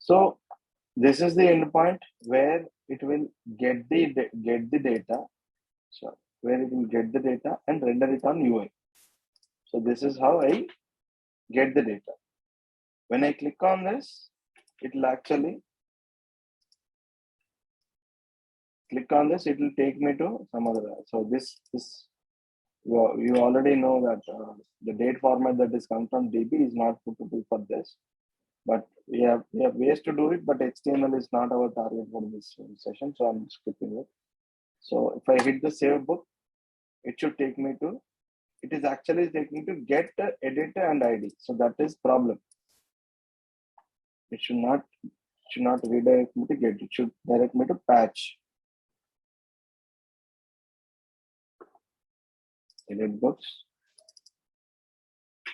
So this is the endpoint where it will get the data. So where it will get the data and render it on UI. So this is how I get the data. When I click on this, it will actually click on this. It will take me to some other. So this you already know that the date format that is coming from DB is not suitable for this. But we have ways to do it, but HTML is not our target for this session, so I'm skipping it. So if I hit the save book, it should take me to. It is actually taking to get editor and ID. So that is problem. It should not redirect me to get. It should direct me to patch. Edit books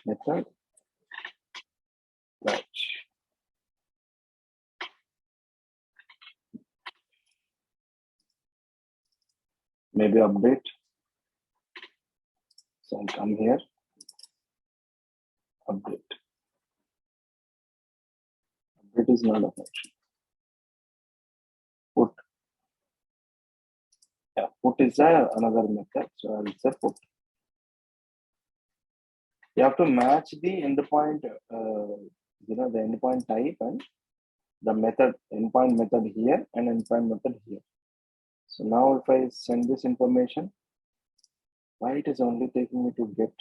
method patch. Maybe update. So I'll come here. Update. Update is not a function. Put. Yeah, put is another method. So I'll say put. You have to match the endpoint, the endpoint type and the method, endpoint method here and endpoint method here. So now if I send this information, why it is only taking me to get?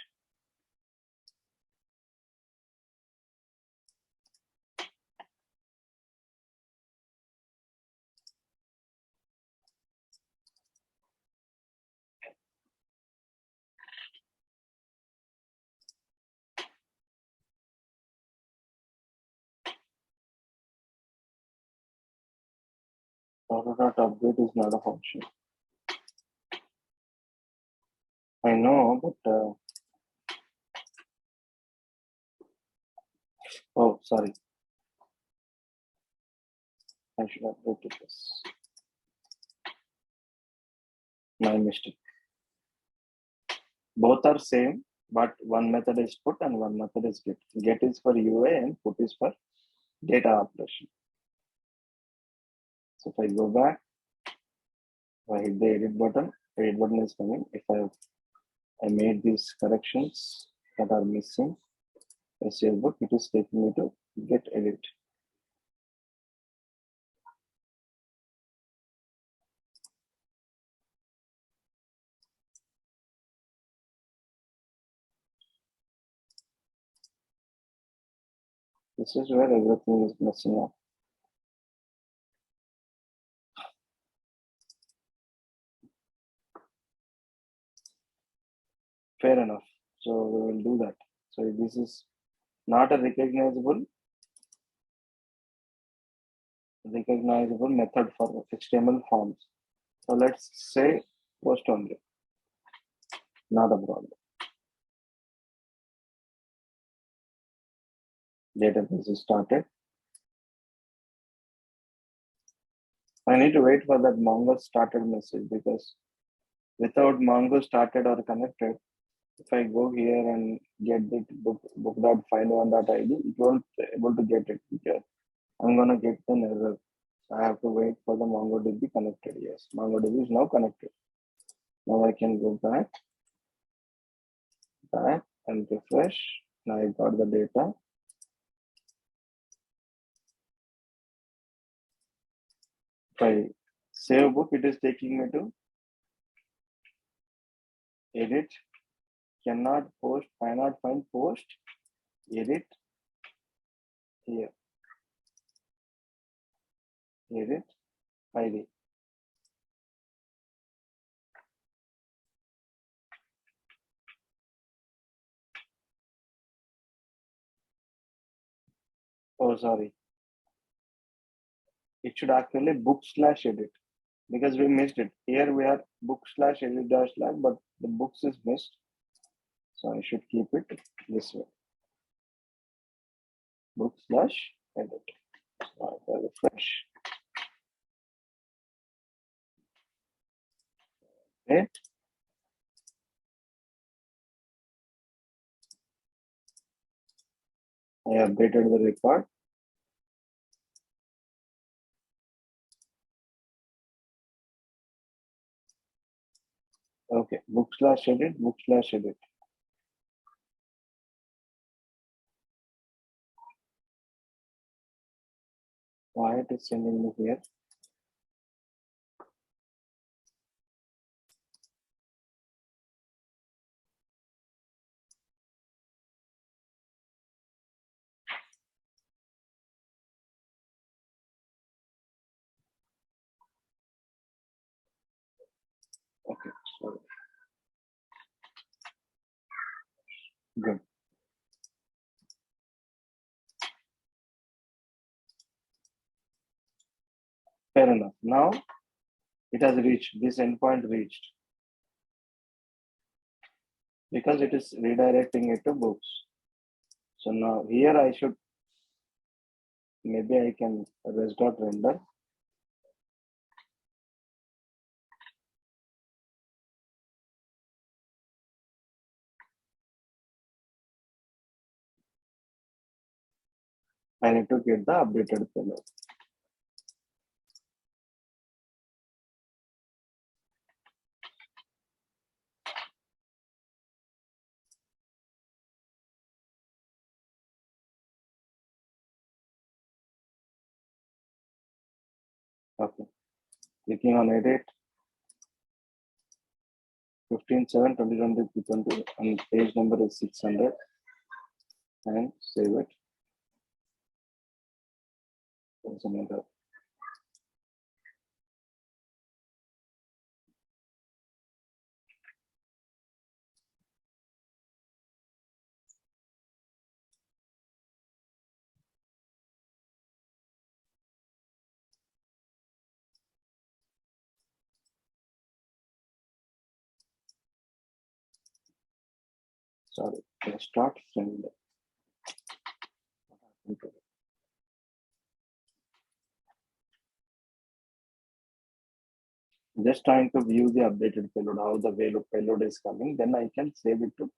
Update is not a function. I know, but oh, sorry. I should have updated this. My mistake. Both are same, but one method is put and one method is get. Get is for UA and put is for data operation. So if I go back, if I hit the edit button is coming. If I made these corrections that are missing, SQL book, it is taking me to get edit. This is where everything is messing up. Fair enough. So we will do that. So this is not a recognizable method for HTML forms. So let's say post only. Not a problem. Database is started. I need to wait for that Mongo started message because without Mongo started or connected, if I go here and get the book.find1.id, it won't be able to get it because I'm gonna get an error. I have to wait for the MongoDB connected. Yes, MongoDB is now connected. Now I can go back and refresh. Now I got the data. If I save book, it is taking me to edit. Cannot post, cannot find post, edit here. Edit ID. Oh, sorry. It should actually book/edit because we missed it. Here we are book/edit/, but the books is missed. So I should keep it this way. Book/edit. So I refresh. Okay. I updated the record. Okay, book/edit, book/edit. Why it is sending me here? Okay, so good. Fair enough. Now it has reached, this endpoint reached, because it is redirecting it to books. So now here I should, maybe I can res.render. I need to get the updated payload. Okay, clicking on edit, 15/7/2020, and page number is 600, and save it. There's another. Sorry, start send. Just trying to view the updated payload, how the payload is coming, then I can save it to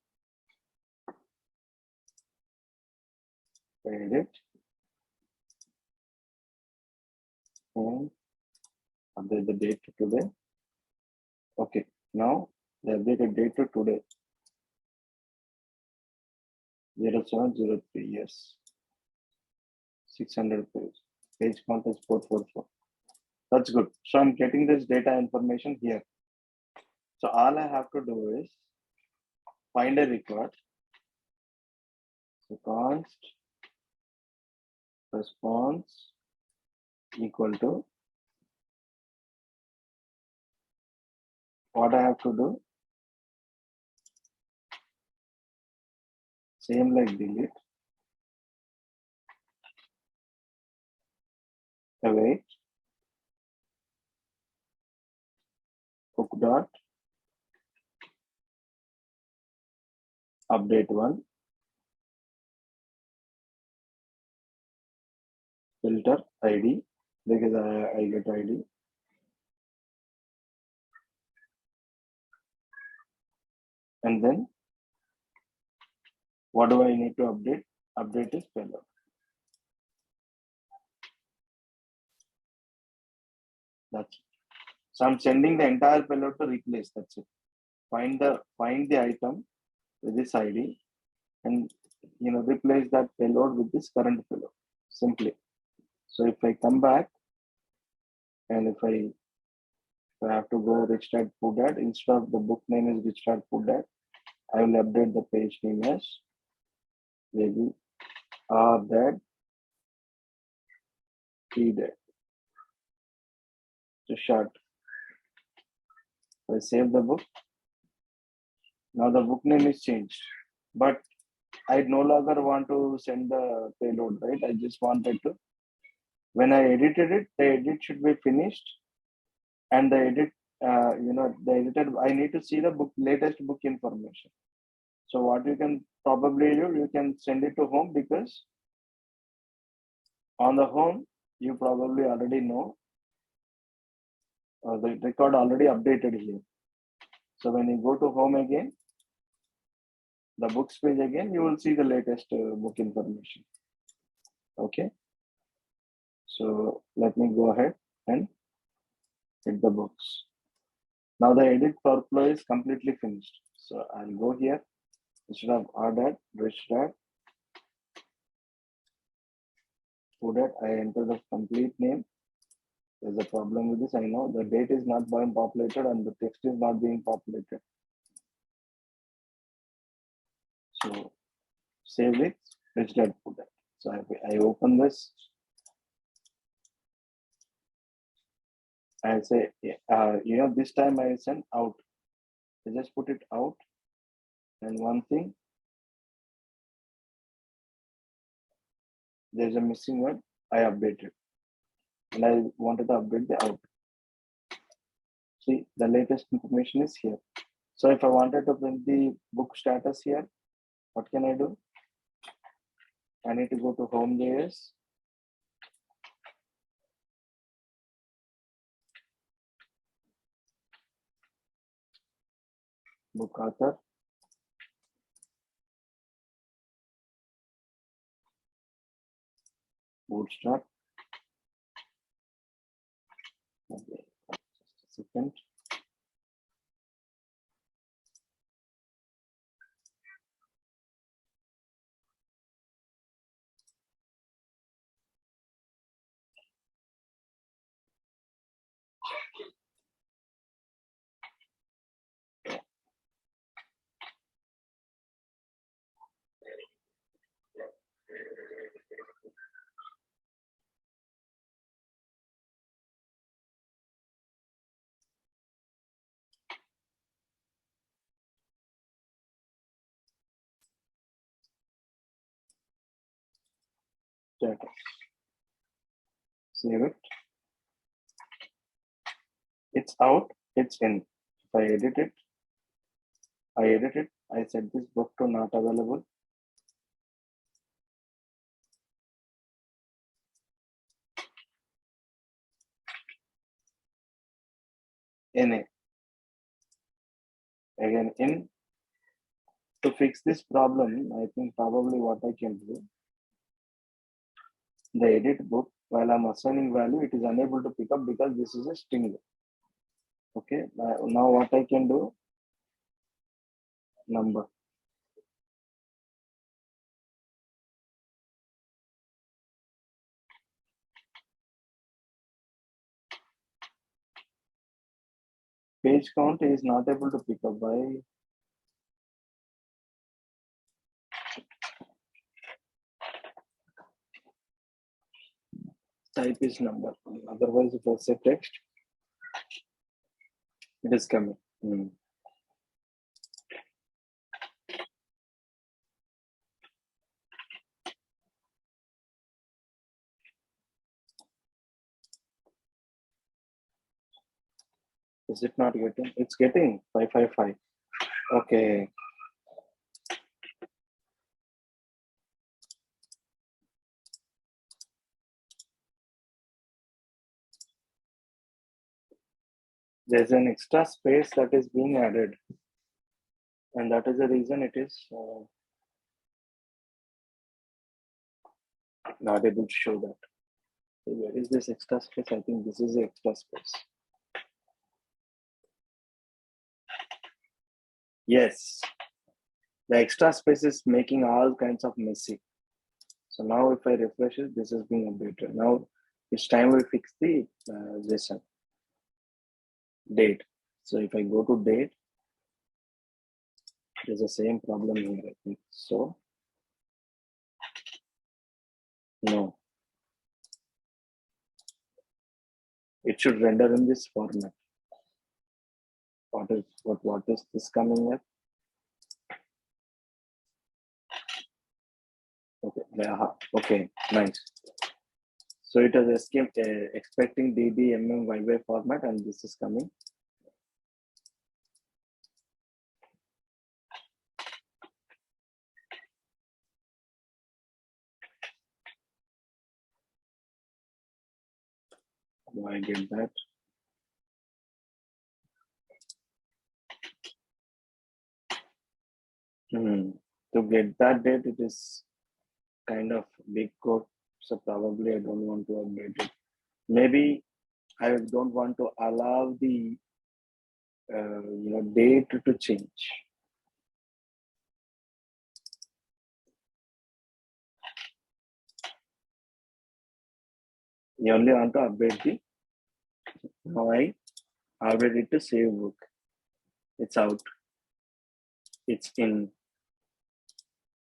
edit and update the date to today. Okay, now the updated date to today, 0703, yes, 600 page count is 444. That's good. So I'm getting this data information here. So all I have to do is find a record. So const response equal to, what I have to do, same like delete, await, hook dot, update one, filter ID, because I get ID, and then what do I need to update? Update is payload. That's it. So I'm sending the entire payload to replace. That's it. Find the item with this ID, and replace that payload with this current payload. Simply. So if I come back, and if I have to go restart put instead of the book name is restart put, I will update the page name as maybe that that. So short. I save the book. Now the book name is changed, but I no longer want to send the payload, right? I just wanted to, when I edited it, the edit should be finished, and the edit, the edited, I need to see the latest book information. So what you can probably do, you can send it to home, because on the home, you probably already know the record already updated here. So when you go to home again, the books page again, you will see the latest book information. Okay. So let me go ahead and hit the books. Now the edit workflow is completely finished. So I'll go here. Instead of ordered, rich that, put it, I enter the complete name. There's a problem with this. I know the date is not being populated and the text is not being populated. So save it, rich that, put it. So I open this. I say, this time I send out. I just put it out. And one thing, there's a missing word. I updated. And I wanted to update the out. See, the latest information is here. So if I wanted to print the book status here, what can I do? I need to go to home.js. Book author. Bootstrap. Okay, just a second. Status. Save it. It's out, it's in. If I edit it, I set this book to not available. NA. Again, in. To fix this problem, I think probably what I can do, the edit book, while I'm assigning value, it is unable to pick up because this is a string. Okay, now what I can do, number. Page count is not able to pick up by type is number. Otherwise, if I say text, it is coming. Is it not getting? It's getting 555. Okay. There's an extra space that is being added. And that is the reason it is not able to show that. So where is this extra space? I think this is the extra space. Yes. The extra space is making all kinds of messy. So now if I refresh it, this is being updated. Now it's time we fix the JSON date. So if I go to date, there's the same problem here, I think. So no, it should render in this format. What is this coming with? Okay, okay, nice. So it has escaped expecting DB YY format, and this is coming. Do I get that? To get that date, it is kind of big code. So probably I don't want to update it. Maybe I don't want to allow the date to change. You only want to update the, now I update it to save book. It's out. It's in.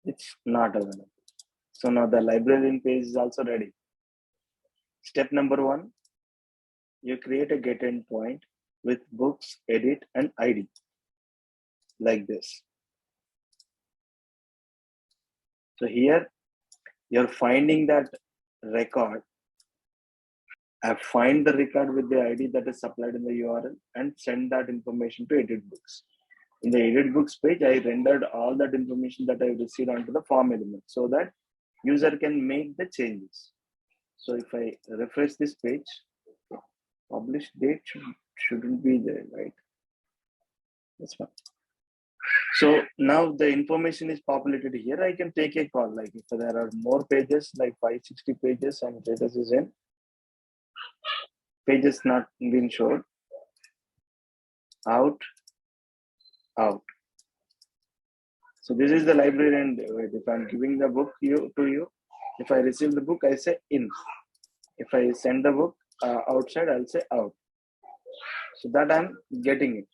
It's not available. So now the librarian page is also ready. Step number 1, you create a get endpoint with books, edit, and ID like this. So here you're finding that record. I find the record with the ID that is supplied in the URL and send that information to edit books. In the edit books page, I rendered all that information that I received onto the form element so that user can make the changes. So if I refresh this page, publish date shouldn't be there, right? That's fine. So now the information is populated here. I can take a call, like if there are more pages, like 560 pages and status is in, pages not been shown, out. So this is the library, and if I'm giving the book to you, if I receive the book, I say in. If I send the book outside, I'll say out. So that I'm getting it.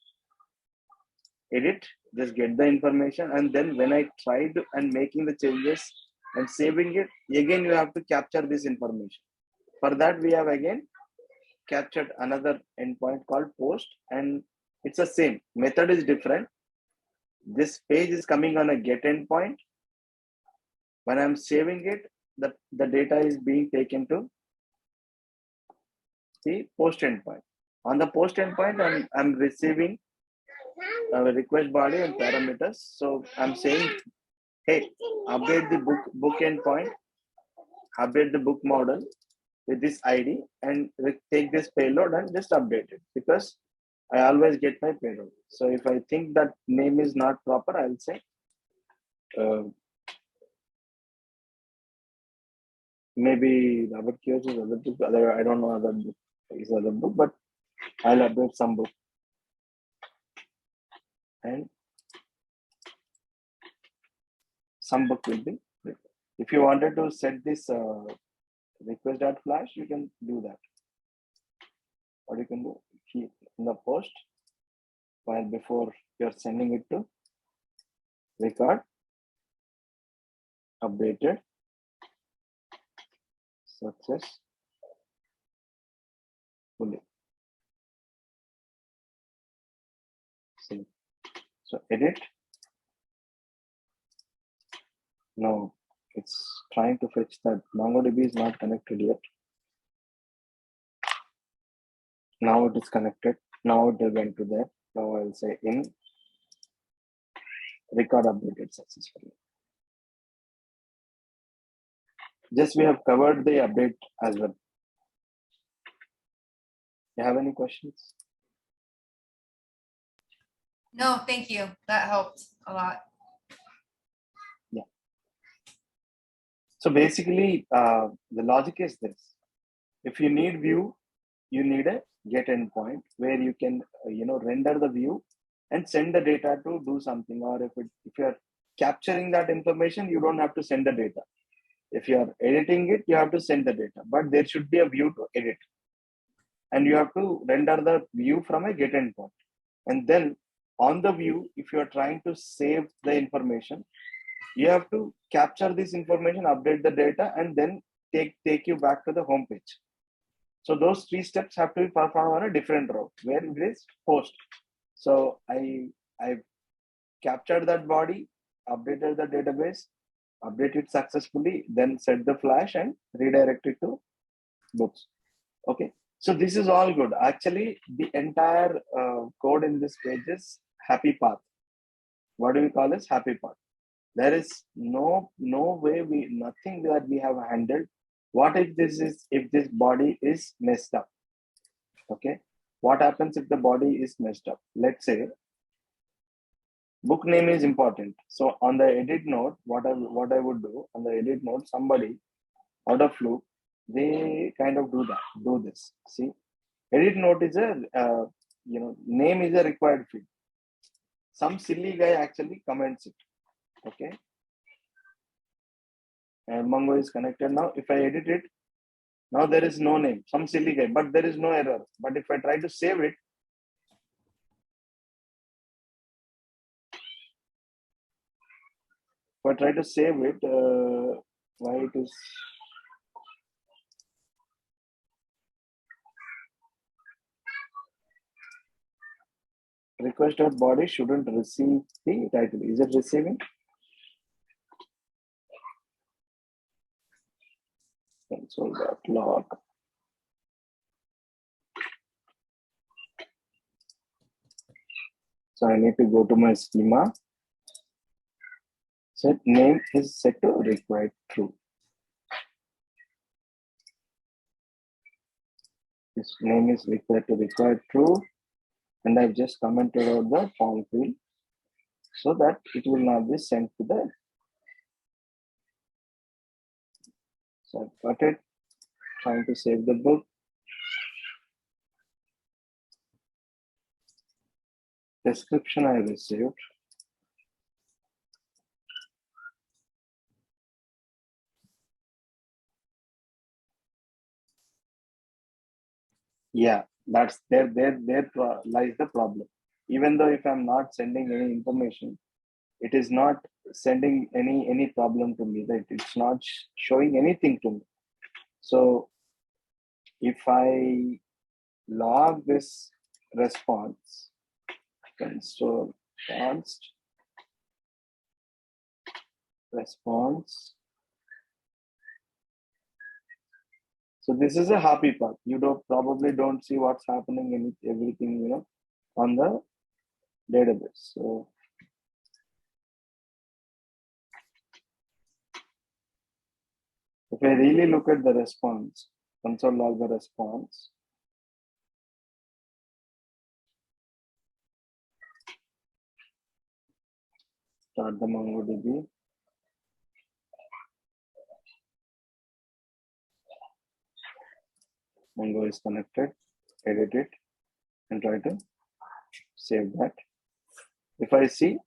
Edit, just get the information, and then when I tried and making the changes and saving it, again you have to capture this information. For that, we have again captured another endpoint called post, and it's the same. Method is different. This page is coming on a get endpoint. When I'm saving it, the data is being taken to the post endpoint. On the post endpoint, I'm receiving a request body and parameters. So I'm saying, hey, update the book endpoint, update the book model with this ID, and take this payload and just update it, because I always get my payload. So if I think that name is not proper, I'll say maybe Robert Kiyos is other book. I don't know other book is other book, but I'll update some book. And some book will be. If you wanted to set this request.flash, you can do that. What you can do, keep in the post while before you're sending it to record, updated, success, fully. See. So edit. No, it's trying to fetch that. MongoDB is not connected yet. Now it is connected. Now it will went to there. Now I'll say in record updated successfully. Just we have covered the update as well. You have any questions? No, thank you. That helped a lot. Yeah. So basically, the logic is this. If you need view, you need a get endpoint where you can render the view and send the data to do something. Or if you're capturing that information, you don't have to send the data. If you are editing it, you have to send the data, but there should be a view to edit, and you have to render the view from a get endpoint. And then on the view, if you are trying to save the information, you have to capture this information, update the data, and then take you back to the home page. So those 3 steps have to be performed on a different route where it is post. So I captured that body, updated the database, updated successfully, then set the flash and redirect it to books. Okay. So this is all good. Actually, the entire code in this page is happy path. What do we call this? Happy path. There is no way nothing that we have handled. What if this body is messed up? Okay. What happens if the body is messed up? Let's say book name is important. So on the edit node, what I would do on the edit node, somebody out of fluke, they kind of do this. See, edit node is a name is a required field. Some silly guy actually comments it. Okay. And Mongo is connected now. If I edit it, now there is no name, some silly guy, but there is no error. But if I try to save it, why it is request.body shouldn't receive the title. Is it receiving? Console.log. So I need to go to my schema. Set name is set to required true. This name is required true. And I've just commented out the form field so that it will not be sent to the. So I've got it. Trying to save the book. Description I received. Yeah, that's there lies the problem. Even though if I'm not sending any information, it is not sending any problem to me, right? It's not showing anything to me. So if I log this response, console const response. So this is a happy part. You probably don't see what's happening in everything, on the database. So if I really look at the response, console log the response. Start the MongoDB. Mongo is connected, edit it, and try to save that. If I see,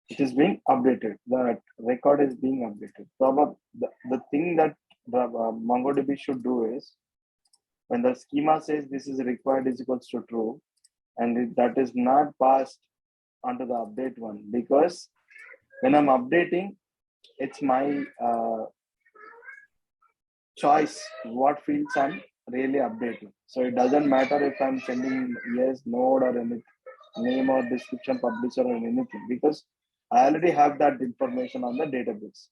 it is being updated. That record is being updated. Probably the thing that MongoDB should do is, when the schema says this is required is equals to true, and that is not passed onto the update one, because when I'm updating, it's my choice what fields I'm really updating. So it doesn't matter if I'm sending yes, node or any name or description, publisher or anything, because I already have that information on the database.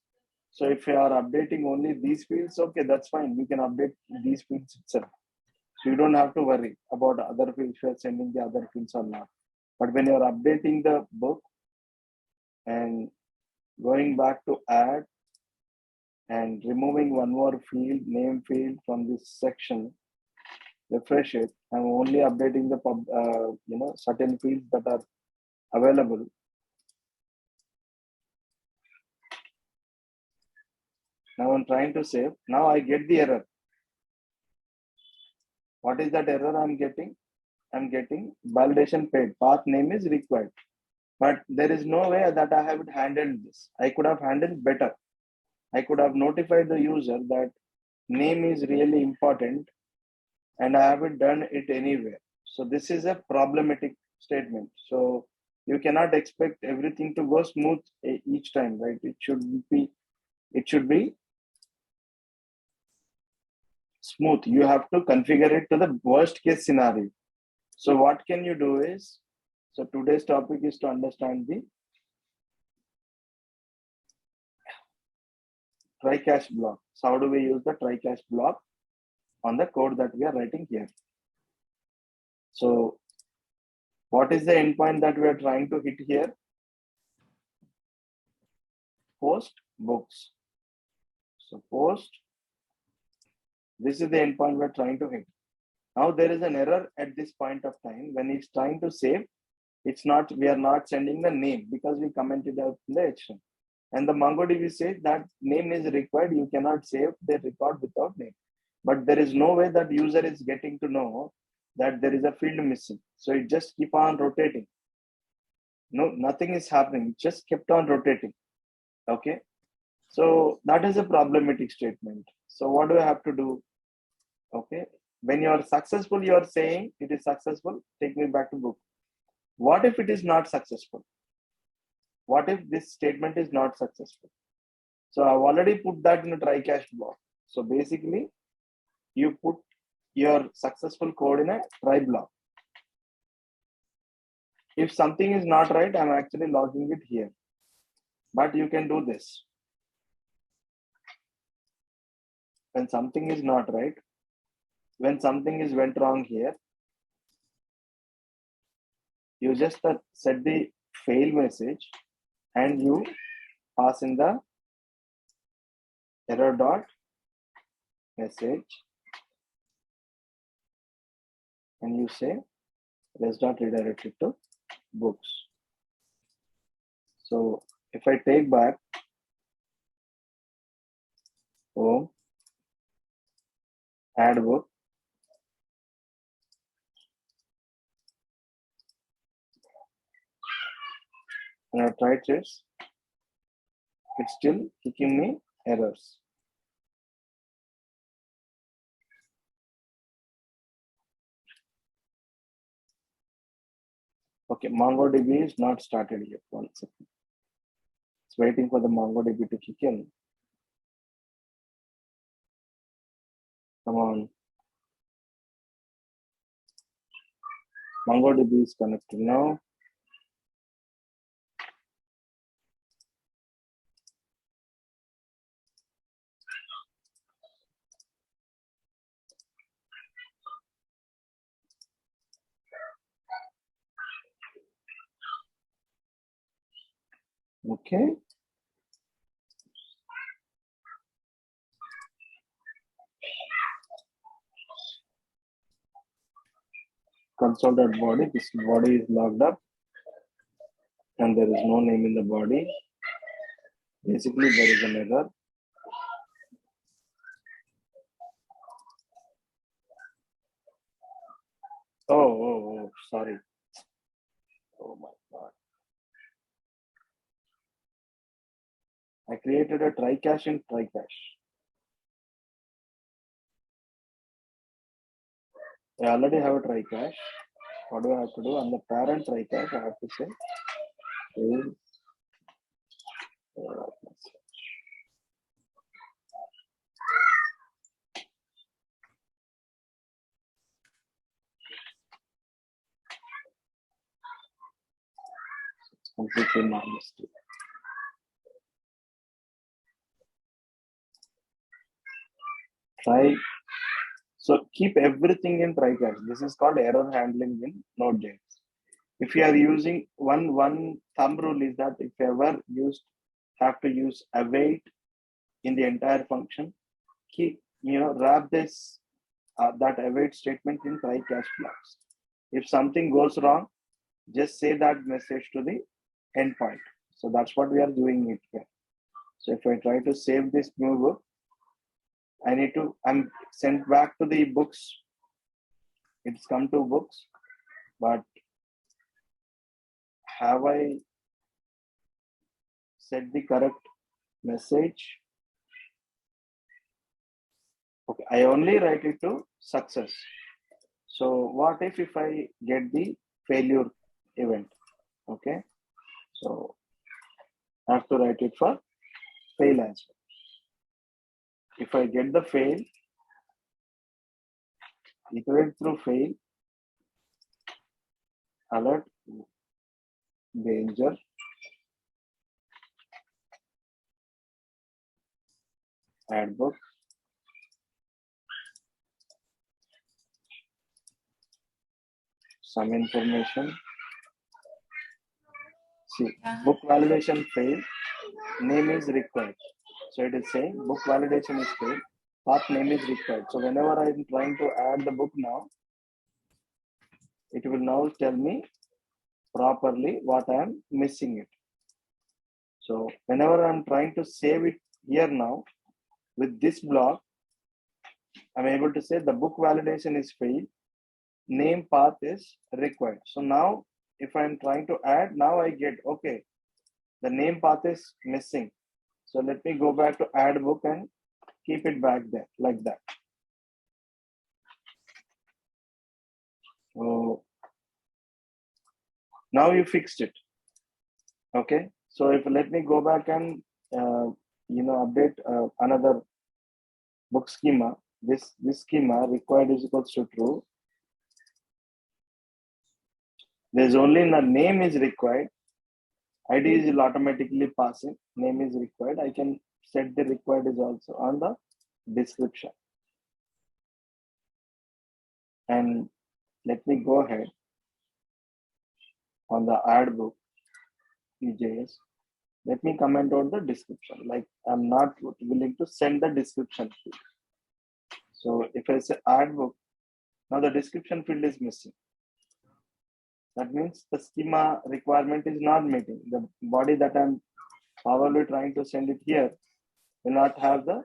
So if you are updating only these fields, okay, that's fine. You can update these fields itself. So you don't have to worry about other fields, you are sending the other fields or not. But when you're updating the book and going back to add and removing one more field, name field from this section, refresh it. I'm only updating the certain fields that are available. Now I'm trying to save. Now I get the error. What is that error I'm getting? I'm getting validation paid. Path name is required. But there is no way that I have handled this. I could have handled better. I could have notified the user that name is really important and I haven't done it anywhere. So this is a problematic statement. So you cannot expect everything to go smooth each time, right? It should be smooth. You have to configure it to the worst case scenario. So what can you do is, so today's topic is to understand the try catch block. So how do we use the try catch block on the code that we are writing here? So what is the endpoint that we are trying to hit here? Post books. So post, this is the endpoint we're trying to hit. Now there is an error at this point of time. When it's trying to save, we are not sending the name because we commented out in the action. And the MongoDB says that name is required. You cannot save the record without name. But there is no way that user is getting to know that there is a field missing. So it just keep on rotating. No, nothing is happening. It just kept on rotating. Okay. So that is a problematic statement. So what do I have to do? Okay. When you are successful, you are saying it is successful. Take me back to book. What if it is not successful? What if this statement is not successful? So I've already put that in a try catch block. So basically, you put your successful code in a try block. If something is not right, I'm actually logging it here. But you can do this. When something is not right, when something is went wrong here, you just set the fail message and you pass in the error dot message and you say res dot redirected to books. So if I take back home, add book, and I try this, it's still kicking me errors. Okay, MongoDB is not started yet. 1 second. It's waiting for the MongoDB to kick in. Come on. MongoDB is connected now. Okay. Console.body, this body is logged up and there is no name in the body. Basically, there is an error. Oh, sorry. Oh my God. I created a try cache in try cache. I already have a try cache. What do I have to do? On the parent try cache, I have to say is completely non-mistake. Try. So keep everything in try catch. This is called error handling in Node.js. If you are using one thumb rule is that if you ever have to use await in the entire function, keep wrap this that await statement in try catch blocks. If something goes wrong, just say that message to the endpoint. So that's what we are doing it here. So if I try to save this new book, I'm sent back to the books. It's come to books, but have I set the correct message? Okay, I only write it to success. So what if I get the failure event? Okay, so I have to write it for fail as well. If I get the fail, iterate through fail, alert, danger, add book, some information. See, book validation failed, name is required. So it is saying book validation is failed, path name is required. So whenever I am trying to add the book now, it will now tell me properly what I am missing it. So whenever I'm trying to save it here now, with this block, I'm able to say the book validation is failed, name path is required. So now if I'm trying to add, now I get, okay, the name path is missing. So let me go back to add book and keep it back there like that. So now you fixed it. Okay. So if let me go back and update another book schema. This schema required is equals to true. There's only the name is required. ID is automatically passing. Name is required. I can set the required is also on the description. And let me go ahead on the add book EJS. Let me comment on the description. Like I'm not willing to send the description field. So if I say add book, now the description field is missing. That means the schema requirement is not meeting. The body that I'm probably trying to send it here will not have the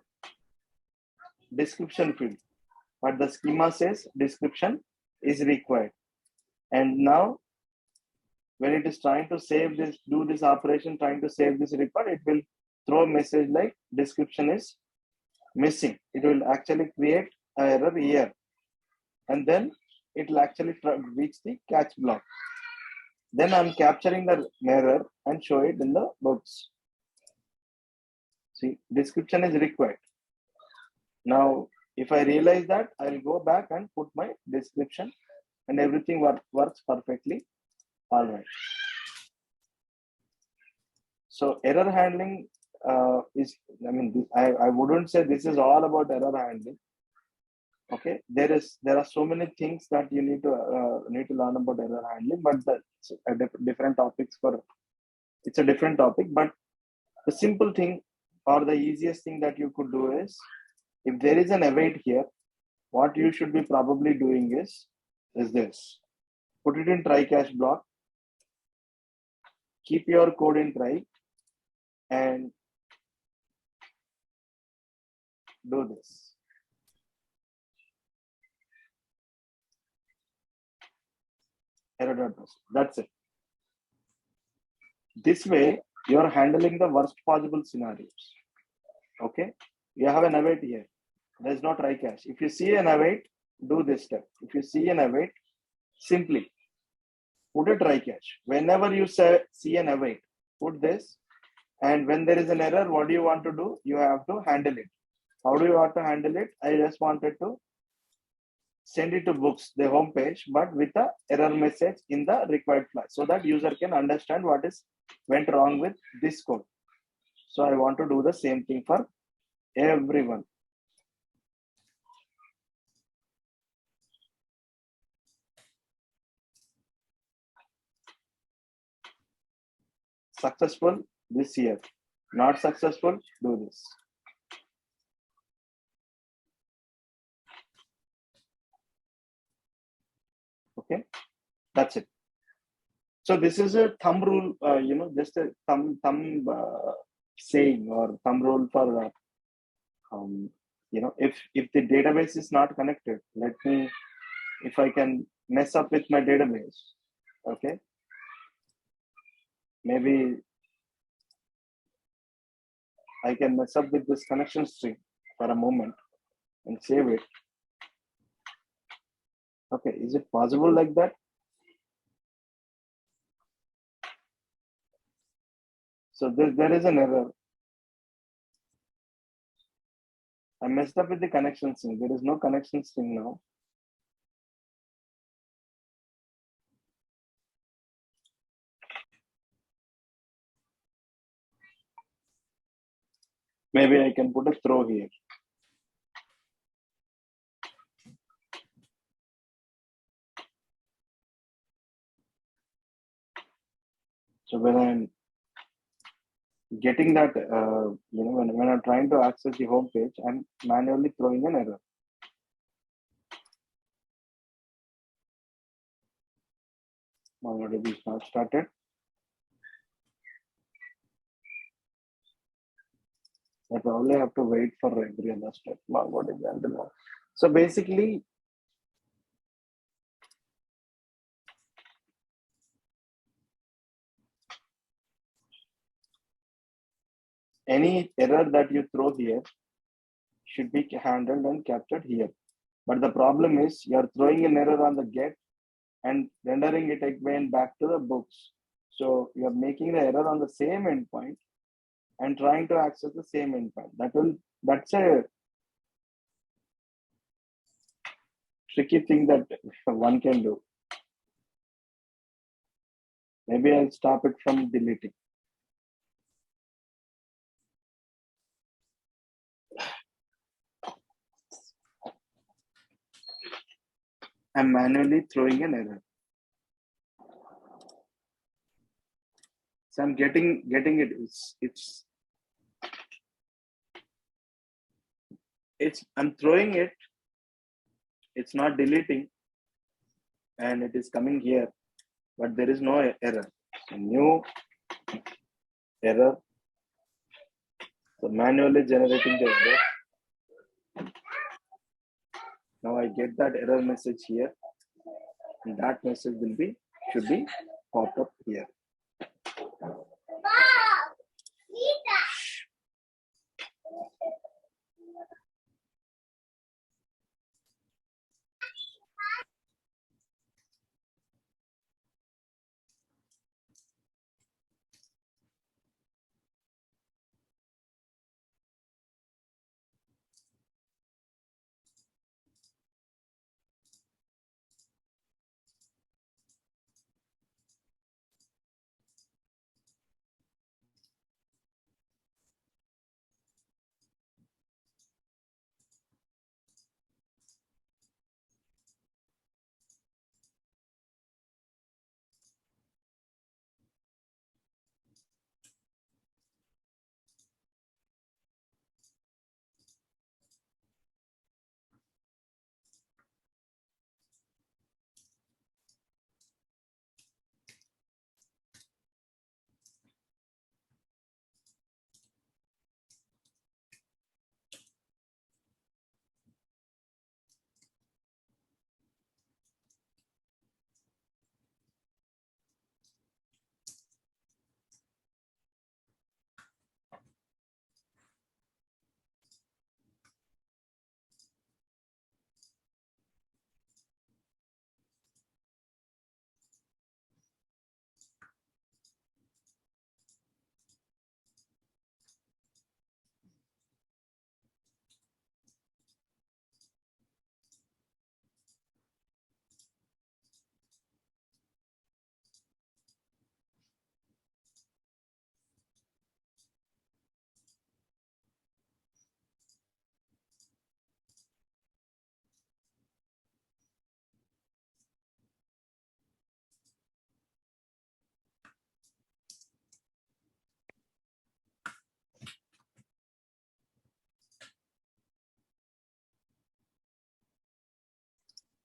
description field, but the schema says description is required. And now when it is trying to save this, do this operation, trying to save this record, it will throw a message like description is missing. It will actually create an error here. And then it will actually reach the catch block. Then I'm capturing the error and show it in the books. See, description is required. Now, if I realize that, I'll go back and put my description and everything works perfectly. All right. So error handling I wouldn't say this is all about error handling. Okay, there are so many things that you need to learn about error handling, but that's different topics for. It's a different topic, but the simple thing or the easiest thing that you could do is, if there is an await here, what you should be probably doing is this: put it in try catch block, keep your code in try, and do this. Error. That's it. This way, you are handling the worst possible scenarios. Okay, you have an await here. There's no try catch. If you see an await, do this step. If you see an await, simply put a try catch. Whenever you see an await, put this. And when there is an error, what do you want to do? You have to handle it. How do you want to handle it? I just wanted to send it to books, the home page, but with the error message in the required flag, so that user can understand what is went wrong with this code. So I want to do the same thing for everyone. Successful this year, not successful, do this. Okay, that's it. So this is a thumb rule, just a thumb saying or thumb rule for, if the database is not connected, if I can mess up with my database, okay, maybe I can mess up with this connection string for a moment and save it. Okay, is it possible like that? So there is an error. I messed up with the connection string. There is no connection string now. Maybe I can put a throw here. So when I'm getting that, when I'm trying to access the home page, I'm manually throwing an error. MongoDB is not started. I probably have to wait for every other step. What is that? So basically, any error that you throw here should be handled and captured here. But the problem is you're throwing an error on the get and rendering it again back to the books. So you're making the error on the same endpoint and trying to access the same endpoint. That's a tricky thing that one can do. Maybe I'll stop it from deleting. I'm manually throwing an error. So I'm getting it. I'm throwing it. It's not deleting, and it is coming here, but there is no error. So new error. So manually generating the error. Now I get that error message here, and that message should be popped up here.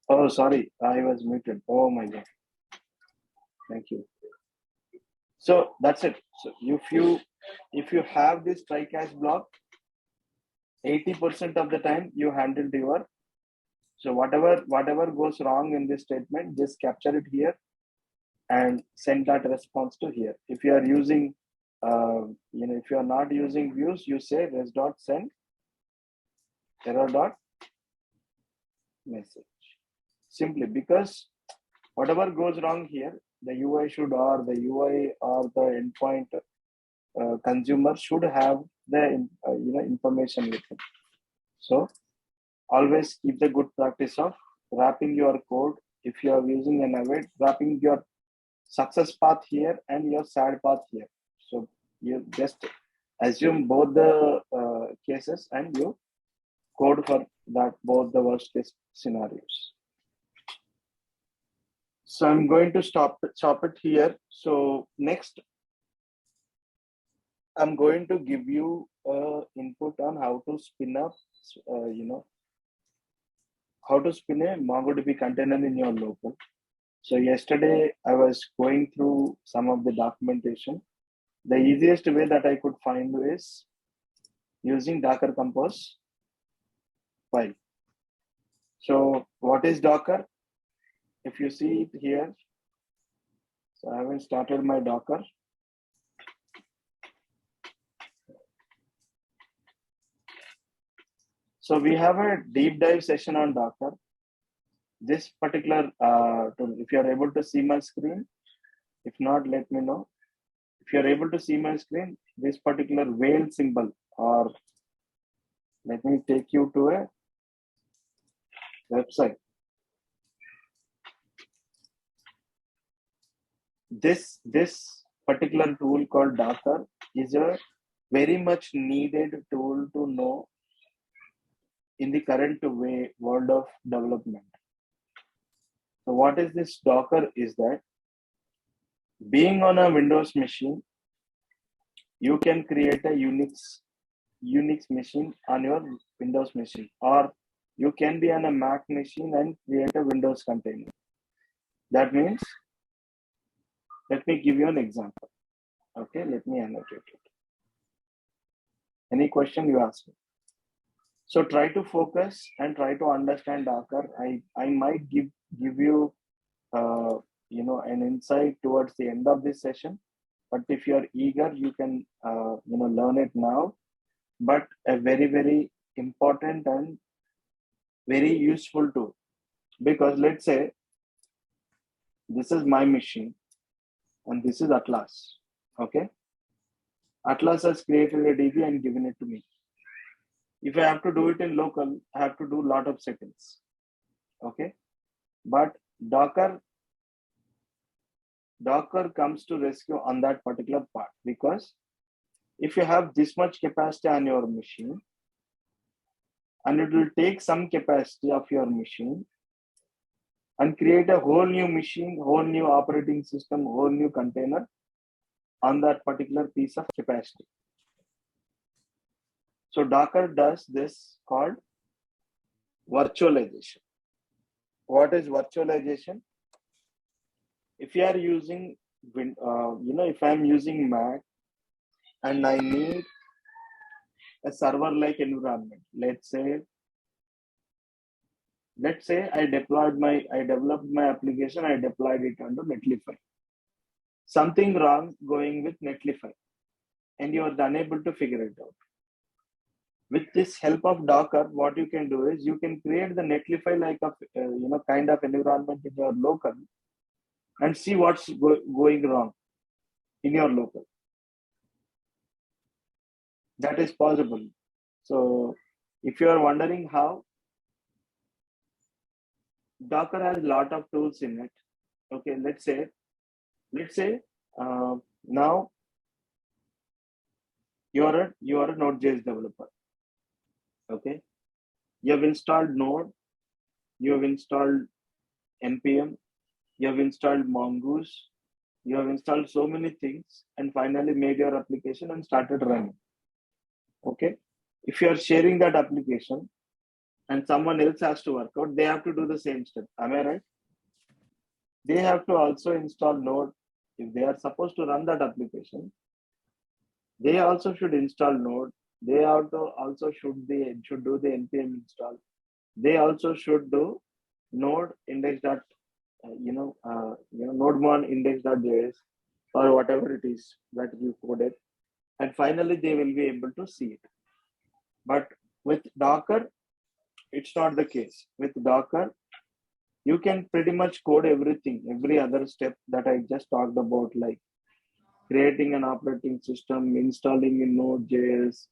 Oh, sorry, I was muted. Oh my God. Thank you. So that's it. So if you have this try catch block, 80% of the time you handled your. So whatever goes wrong in this statement, just capture it here and send that response to here. If you are using, if you are not using views, you say res dot send error dot message. Simply because whatever goes wrong here, the UI the UI or the endpoint consumer should have the information with it. So always keep the good practice of wrapping your code. If you are using an await, wrapping your success path here and your sad path here. So you just assume both the cases and you code for that both the worst case scenarios. So I'm going to stop it here. So next, I'm going to give you input on how to spin up, how to spin a MongoDB container in your local. So yesterday I was going through some of the documentation. The easiest way that I could find is using Docker Compose file. So what is Docker? If you see it here, so I haven't started my Docker. So we have a deep dive session on Docker. This particular tool, if you are able to see my screen, if not, let me know. If you are able to see my screen, this particular whale symbol, or let me take you to a website. This particular tool called Docker is a very much needed tool to know in the current world of development. So what is this Docker is that being on a Windows machine, you can create a Unix machine on your Windows machine, or you can be on a Mac machine and create a Windows container. That means, let me give you an example. Okay, let me annotate it. Any question you ask me? So try to focus and try to understand Docker. I might give you an insight towards the end of this session, but if you are eager, you can learn it now. But a very important and very useful tool, because let's say this is my machine and this is Atlas. Okay, Atlas has created a DB and given it to me. If I have to do it in local, I have to do a lot of settings. Okay, but Docker comes to rescue on that particular part, because if you have this much capacity on your machine, and it will take some capacity of your machine and create a whole new machine, whole new operating system, whole new container on that particular piece of capacity. So Docker does this called virtualization. What is virtualization? If you are using, if I'm using Mac and I need a server-like environment, let's say I developed my application, I deployed it onto Netlify. Something wrong going with Netlify, and you are unable to figure it out. With this help of Docker, what you can do is you can create the Netlify like a kind of environment in your local and see what's going wrong in your local. That is possible. So if you are wondering how, Docker has a lot of tools in it. Okay, let's say now you are a Node.js developer. Okay, you have installed Node, you have installed npm, you have installed Mongoose, you have installed so many things, and finally made your application and started running. Okay, if you are sharing that application and someone else has to work out, they have to do the same step. Am I right? They have to also install Node. If they are supposed to run that application, they also should install Node. They also should do the npm install. They also should do Node index nodemon index.js or whatever it is that you coded, and finally they will be able to see it. But with Docker, it's not the case. With Docker, you can pretty much code everything, every other step that I just talked about, like creating an operating system, installing in Node.js,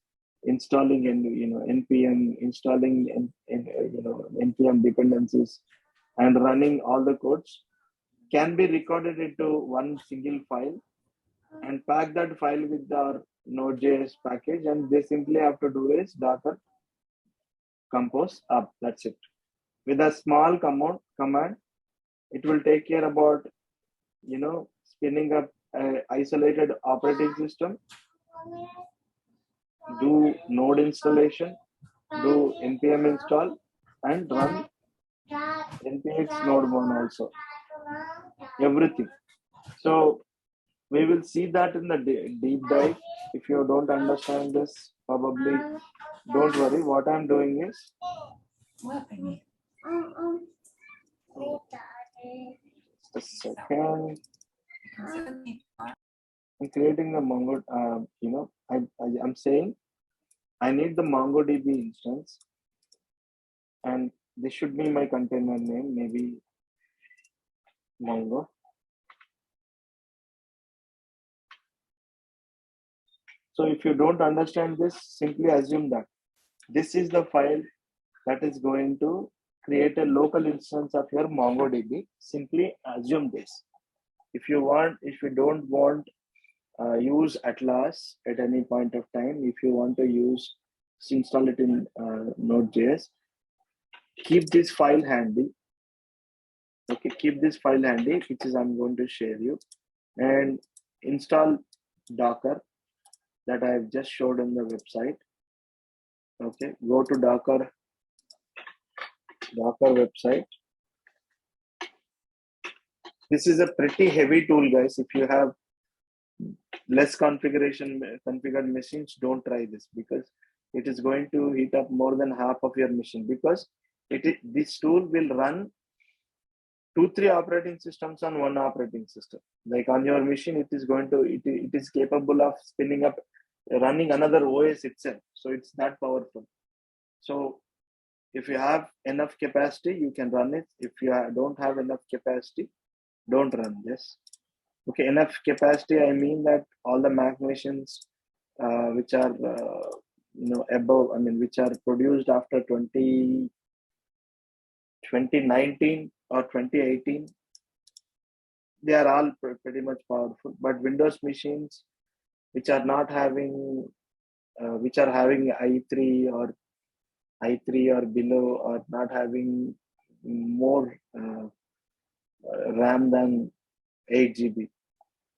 installing in npm, installing npm dependencies, and running all the codes can be recorded into one single file and pack that file with our Node.js package, and they simply have to do is Docker compose up. That's it. With a small command, it will take care about spinning up an isolated operating system, do node installation, do npm install, and run npx nodemon also. Everything. So we will see that in the deep dive. If you don't understand this, Probably, don't worry. What I'm doing is, What, baby? just a second. I'm creating the Mongo. I'm saying I need the MongoDB instance, and this should be my container name, maybe Mongo. So if you don't understand this, simply assume that this is the file that is going to create a local instance of your MongoDB. Simply assume this. If you don't want use Atlas at any point of time, if you want to install it in Node.js, keep this file handy. Okay, keep this file handy, which is I'm going to share you, and install Docker that I have just showed on the website. Okay, go to Docker website. This is a pretty heavy tool, guys. If you have less configured machines, don't try this, because it is going to heat up more than half of your machine, because this tool will run 2-3 operating systems on one operating system. Like on your machine, it is capable of spinning up, running another OS itself. So it's that powerful. So if you have enough capacity, you can run it. If you don't have enough capacity, don't run this. Okay, enough capacity, I mean that all the Mac machines which are above, which are produced after 2019 or 2018, they are all pretty much powerful. But Windows machines which are not having which are having i3 or below, or not having more RAM than 8 GB,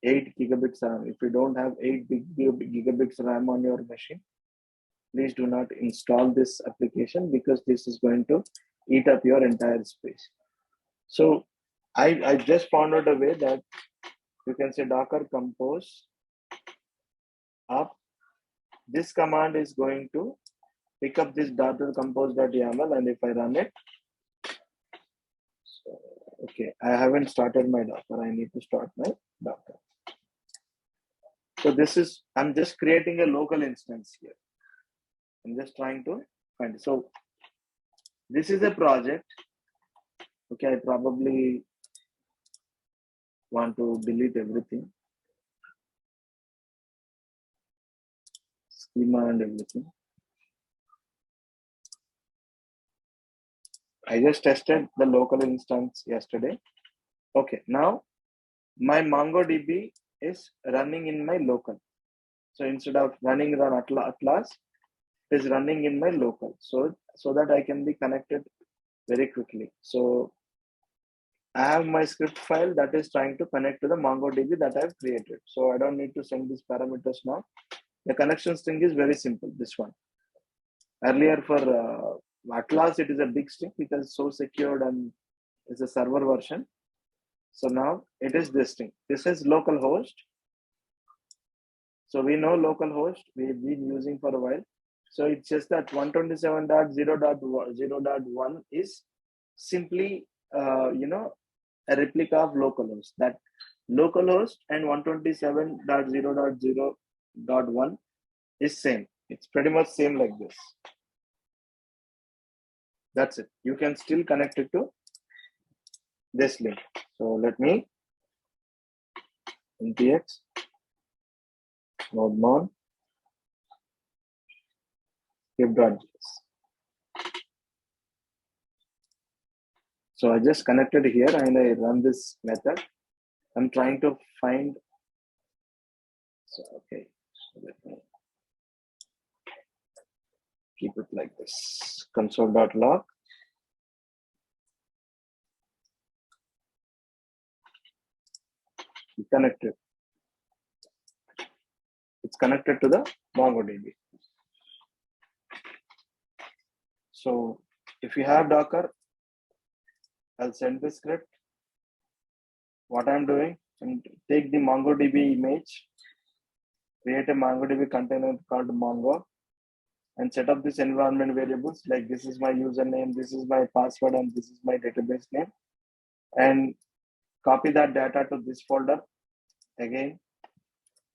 8 gigabits RAM. If you don't have 8 gigabits RAM on your machine, please do not install this application, because this is going to eat up your entire space. So I just found out a way that you can say Docker compose up. This command is going to pick up this Docker compose.yaml, and if I run it, so, okay, I haven't started my Docker. I need to start my Docker. So I'm just creating a local instance here. I'm just trying to find it. So this is a project. Okay, I probably want to delete everything, schema and everything. I just tested the local instance yesterday. Okay, now my MongoDB is running in my local. So instead of run Atlas, it is running in my local. So that I can be connected very quickly. So I have my script file that is trying to connect to the MongoDB that I've created. So I don't need to send these parameters now. The connection string is very simple, this one. Earlier for Atlas, it is a big string because it's so secured and it's a server version. So now it is this string. This is localhost. So we know localhost, we've been using for a while. So it's just that 127.0.0.1 is simply, a replica of localhost. That localhost and 127.0.0.1 is same. It's pretty much same like this. That's it. You can still connect it to this link. So let me npx node script.js. So I just connected here and I run this method. I'm trying to find. So okay, so let me keep it like this. Console.log. Connected. It's connected to the MongoDB. So if you have Docker, I'll send the script. What I'm doing, and take the MongoDB image, create a MongoDB container called Mongo. and set up this environment variables, like this is my username, this is my password, and this is my database name, and copy that data to this folder again,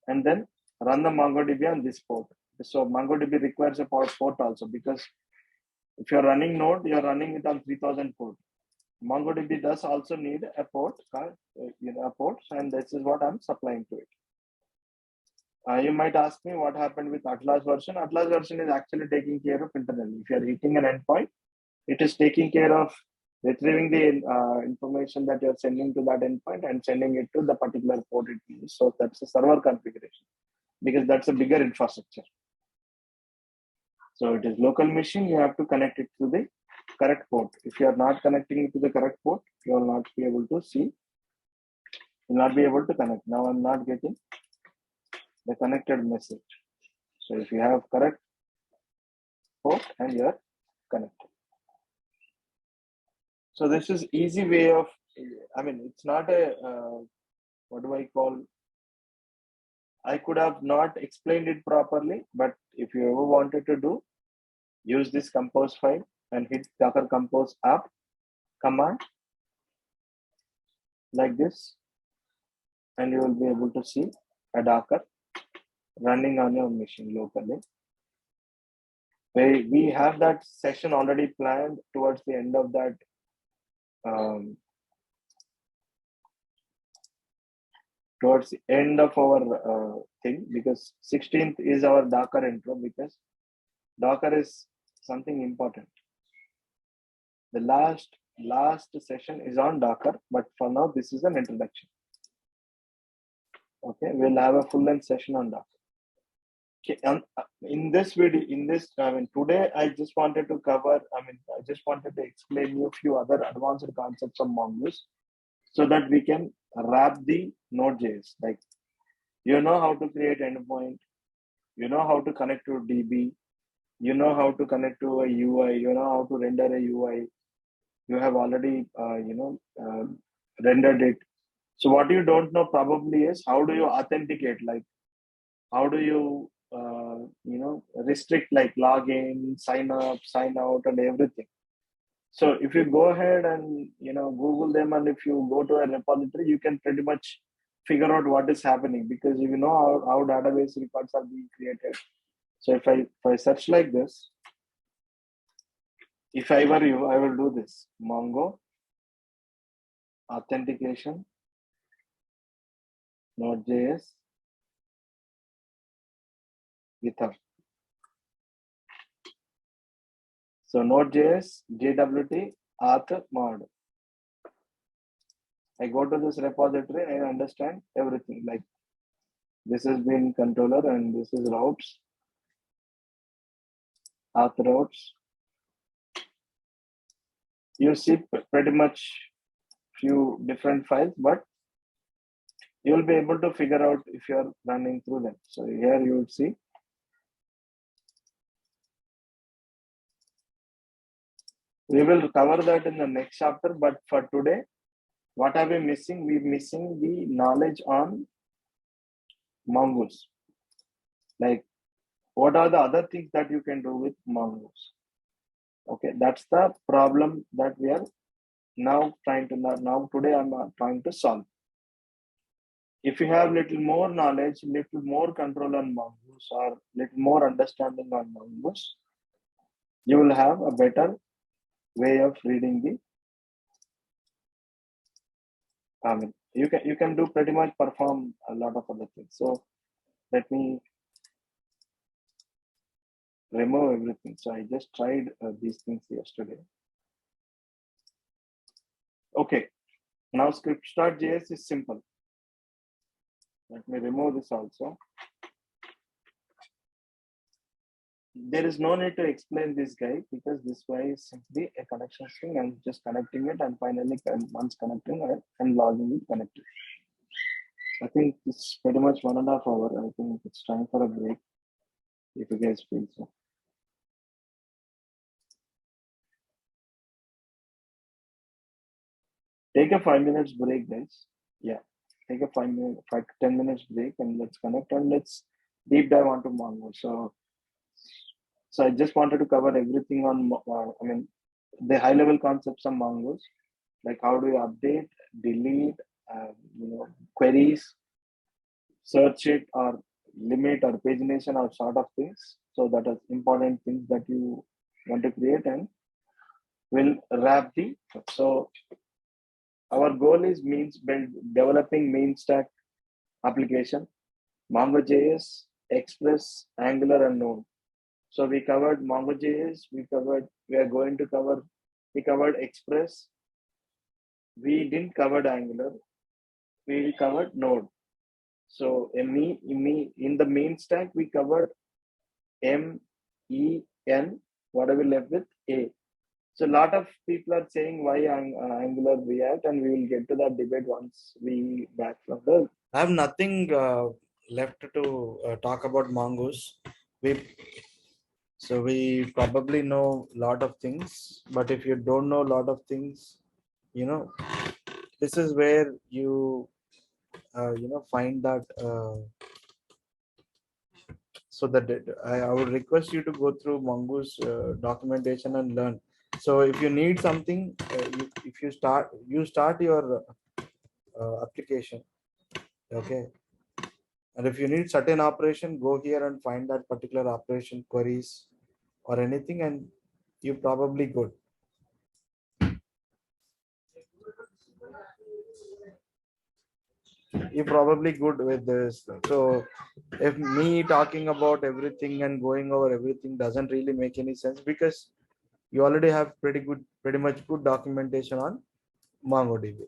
and then run the MongoDB on this port. So MongoDB requires a port also, because if you're running Node, you're running it on 3000 port. MongoDB does also need a port, and this is what I'm supplying to it. You might ask me what happened with Atlas version. Atlas version is actually taking care of internally. If you're hitting an endpoint, it is taking care of retrieving the information that you're sending to that endpoint and sending it to the particular port it needs. So that's a server configuration, because that's a bigger infrastructure. So it is local machine, you have to connect it to the correct port. If you are not connecting it to the correct port, you will not be able to see, you will not be able to connect. Now I'm not getting the connected message. So if you have correct port and you are connected. So this is easy way of, it's not a, what do I call, I could have not explained it properly, but if you ever wanted to do, use this compose file and hit docker compose app command like this, and you will be able to see a Docker running on your machine locally. We have that session already planned towards the end of that towards the end of our thing, because 16th is our Docker intro, because Docker is something important. The last session is on Docker, but for now this is an introduction. Okay, we'll have a full-length session on Docker. Okay, in this video, today I just wanted to cover, I just wanted to explain you a few other advanced concepts of Mongoose, so that we can wrap the Node.js. Like, you know how to create endpoint, you know how to connect to DB, you know how to connect to a UI, you know how to render a UI. You have already, rendered it. So what you don't know probably is how do you authenticate? Like, how do you, restrict, like login, sign up, sign out, and everything. So if you go ahead and, Google them, and if you go to a repository, you can pretty much figure out what is happening, because you know how database records are being created. So if I search like this, if I were you, I will do this: Mongo authentication Node.js GitHub. So Node.js JWT auth mod. I go to this repository, I understand everything. Like, this has been controller and this is routes, auth routes. You see pretty much few different files, but you will be able to figure out if you are running through them. So here you will see. We will cover that in the next chapter, but for today, what are we missing? We're missing the knowledge on Mongoose. Like, what are the other things that you can do with Mongoose? Okay, that's the problem that we are now today I'm trying to solve. If you have little more knowledge, little more control on Mongoose, or little more understanding on Mongoose, you will have a better way of reading the, you can do pretty much perform a lot of other things. So let me remove everything. So I just tried these things yesterday. Okay, now script.js is simple. Let me remove this also. There is no need to explain this guy, because this guy is simply a connection string and just connecting it, and finally once connecting and logging it connected. I think it's pretty much 1.5 hours. I think it's time for a break, if you guys feel so. Take a 5 minutes break, guys. Yeah, take a 5 to 10 minutes break, and let's connect and let's deep dive onto Mongo. So So I just wanted to cover everything on, I mean, the high level concepts of Mongoose, like how do you update, delete, queries, search it, or limit or pagination or sort of things. So that is important things that you want to create, and will wrap the. So our goal is means build developing main stack application, MongoJS, Express, Angular, and Node. So we covered MongoJS, we are going to cover, we covered Express, we didn't cover Angular, we covered Node. So in the main stack, we covered M, E, N, what are we left with? A. So a lot of people are saying why Angular React, and we will get to that debate once we back from the. I have nothing left to talk about Mongoose. We probably know a lot of things, but if you don't know a lot of things, this is where you find that. So that I would request you to go through Mongoose documentation and learn. So if you need something, if you start your application, okay. And if you need certain operation, go here and find that particular operation queries or anything, and you're probably good. You're probably good with this. So if me talking about everything and going over everything doesn't really make any sense, because you already have pretty much good documentation on MongoDB.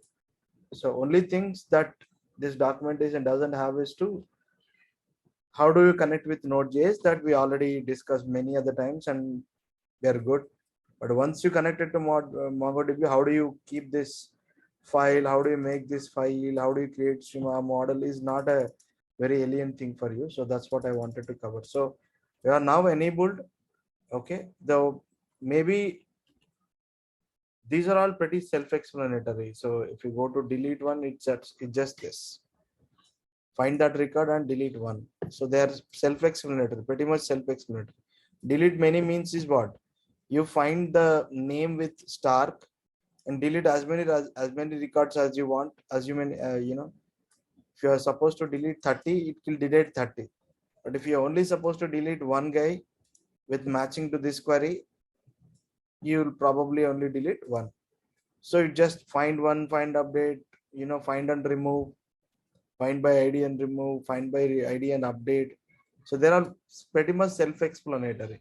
So only things that this documentation doesn't have is to how do you connect with Node.js, that we already discussed many other times and they're good. But once you connect it to MongoDB, how do you keep this file? How do you make this file? How do you create schema model is not a very alien thing for you. So that's what I wanted to cover. So we are now enabled. Okay. Though maybe these are all pretty self-explanatory. So if you go to delete one, it's just this. Find that record and delete one. So they are self-explanatory, pretty much self-explanatory. Delete many means is what? You find the name with star and delete as many records as you want. As you if you are supposed to delete 30, it will delete 30. But if you're only supposed to delete one guy with matching to this query, you will probably only delete one. So you just find one, find update, find and remove, find by ID and remove, find by ID and update. So they are pretty much self-explanatory.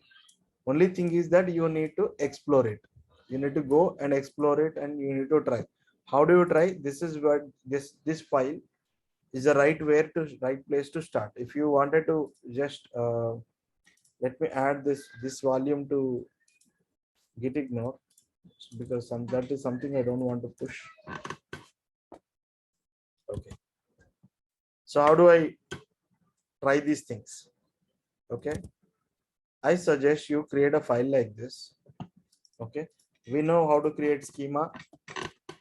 Only thing is that you need to explore it. You need to go and explore it, and you need to try. How do you try? This is what this file is the right place to start. If you wanted to just let me add this volume to git ignore, because that is something I don't want to push. Okay. So how do I try these things? Okay. I suggest you create a file like this. Okay. We know how to create schema,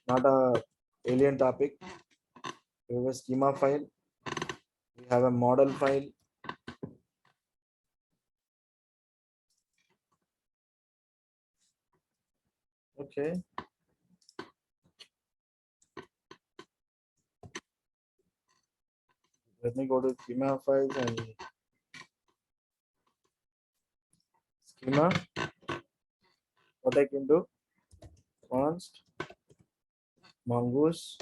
not a alien topic. We have a schema file. We have a model file. Okay. Let me go to schema files and schema. What I can do? Const Mongoose.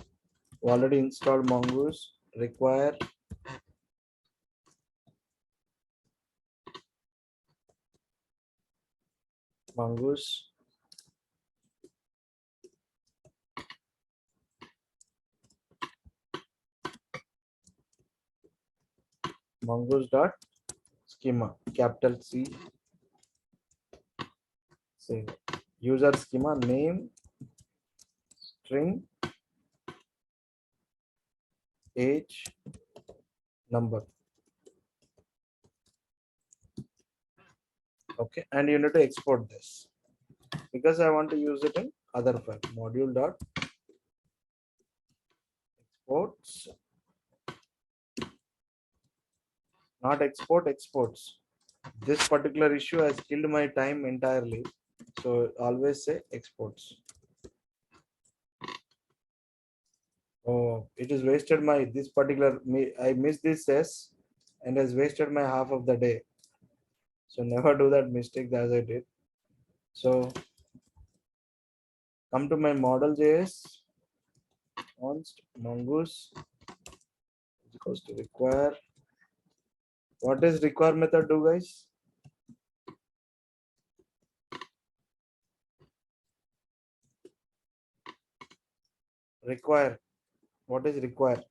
Already installed Mongoose. Require Mongoose. Mongoose dot schema, capital C. Say user schema name string age number. Okay, and you need to export this because I want to use it in other file. Module dot exports, not export exports. this particular issue has killed my time entirely. So always say exports. Oh, it is wasted my this particular me. I missed this S and has wasted my half of the day. So never do that mistake as I did. So come to my model.js. Const mongoose is equals to require. What is require method do, guys? Require. What is require?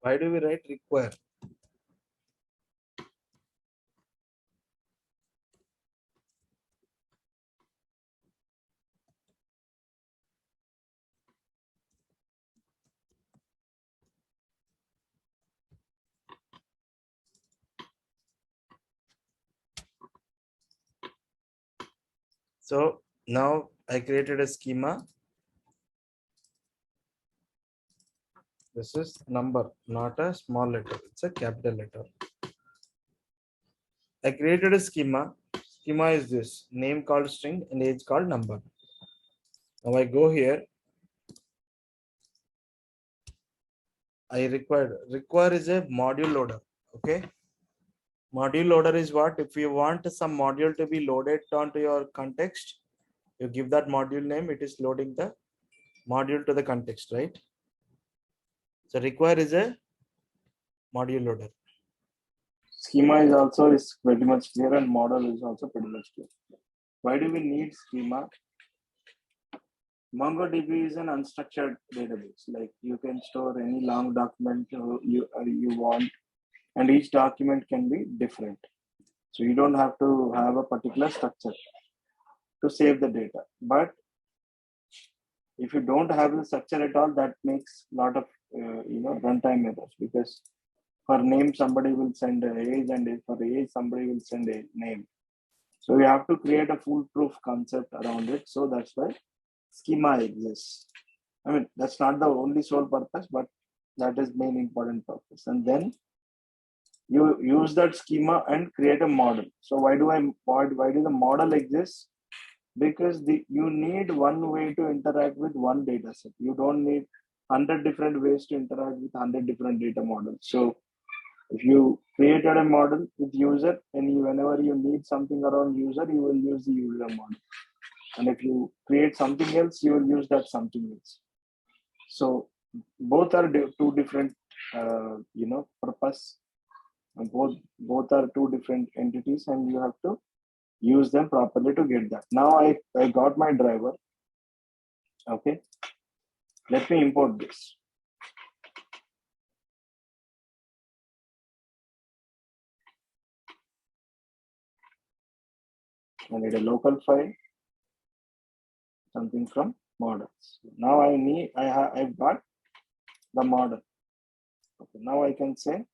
Why do we write require? So now I created a schema. This is number, not a small letter. It's a capital letter. I created a schema. Schema is this: name called string and age called number. Now I go here. I require is a module loader. Okay. Module loader is what? If you want some module to be loaded onto your context, you give that module name. It is loading the module to the context, right? So require is a module loader. Schema is pretty much clear, and model is also pretty much clear. Why do we need schema? MongoDB is an unstructured database. Like you can store any long document you want, and each document can be different. So you don't have to have a particular structure to save the data. But if you don't have the structure at all, that makes a lot of runtime errors, because for name somebody will send a age, and for age somebody will send a name. So you have to create a foolproof concept around it. So that's why schema exists. I mean, that's not the only sole purpose, but that is main important purpose. And then you use that schema and create a model. So why do the model exist? Because you need one way to interact with one data set. You don't need 100 different ways to interact with 100 different data models. So if you created a model with user, and whenever you need something around user, you will use the user model. And if you create something else, you will use that something else. So both are two different, purpose. And both are two different entities, and you have to use them properly to get that. Now I got my driver. Okay, let me import this. I need a local file, something from models. Now I've got the model. Okay, now I can say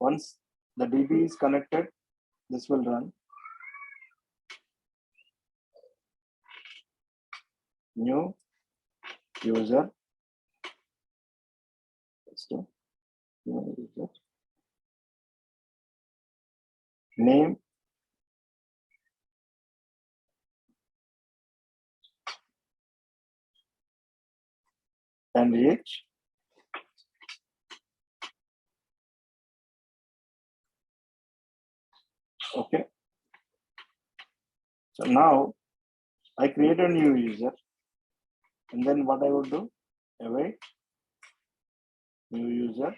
once the DB is connected, this will run. New user. New user. Name. And age. Okay. So now I create a new user, and then what I would do, await new user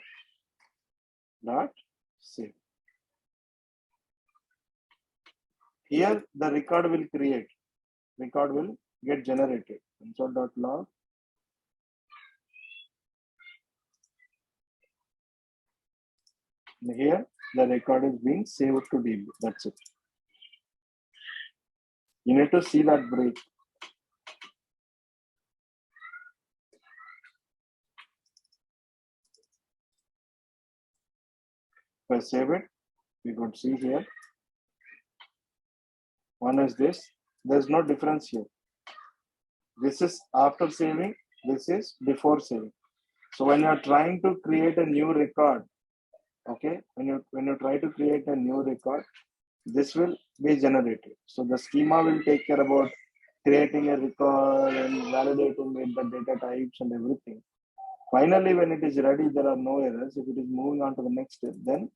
dot save. Here the record will create. record will get generated. Console.log. Here, the record is being saved to DB. That's it. You need to see that break. If I save it, we could see here. One is this. There's no difference here. This is after saving. This is before saving. So when you're trying to create a new record, okay, when you try to create a new record, this will be generated. So the schema will take care about creating a record and validating with the data types and everything. Finally, when it is ready, there are no errors. If it is moving on to the next step, then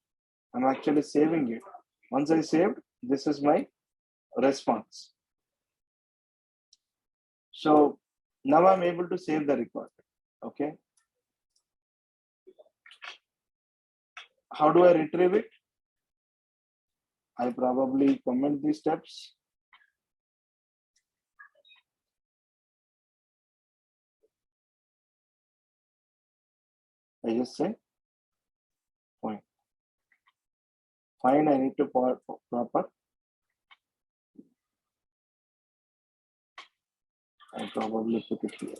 I'm actually saving it. Once I saved, this is my response. So now I'm able to save the record. Okay. How do I retrieve it? I probably comment these steps. I just say point. Fine, I need to proper. I probably put it here.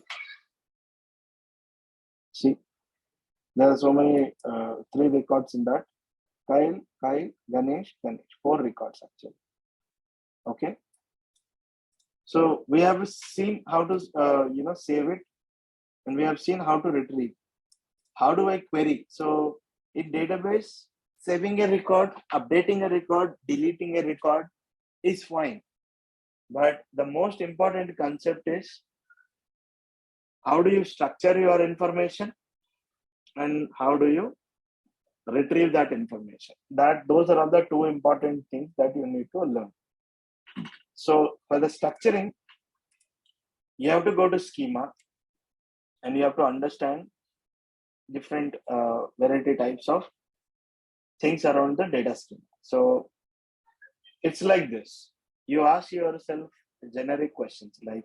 See, there are so many 3 records in that. Kyle, Ganesh, 4 records actually. Okay. So we have seen how to save it, and we have seen how to retrieve. How do I query? So in database, saving a record, updating a record, deleting a record is fine. But the most important concept is how do you structure your information and how do you retrieve that information? Those are the 2 important things that you need to learn. So for the structuring, you have to go to schema and you have to understand different variety types of things around the data schema. So it's like this. You ask yourself generic questions like,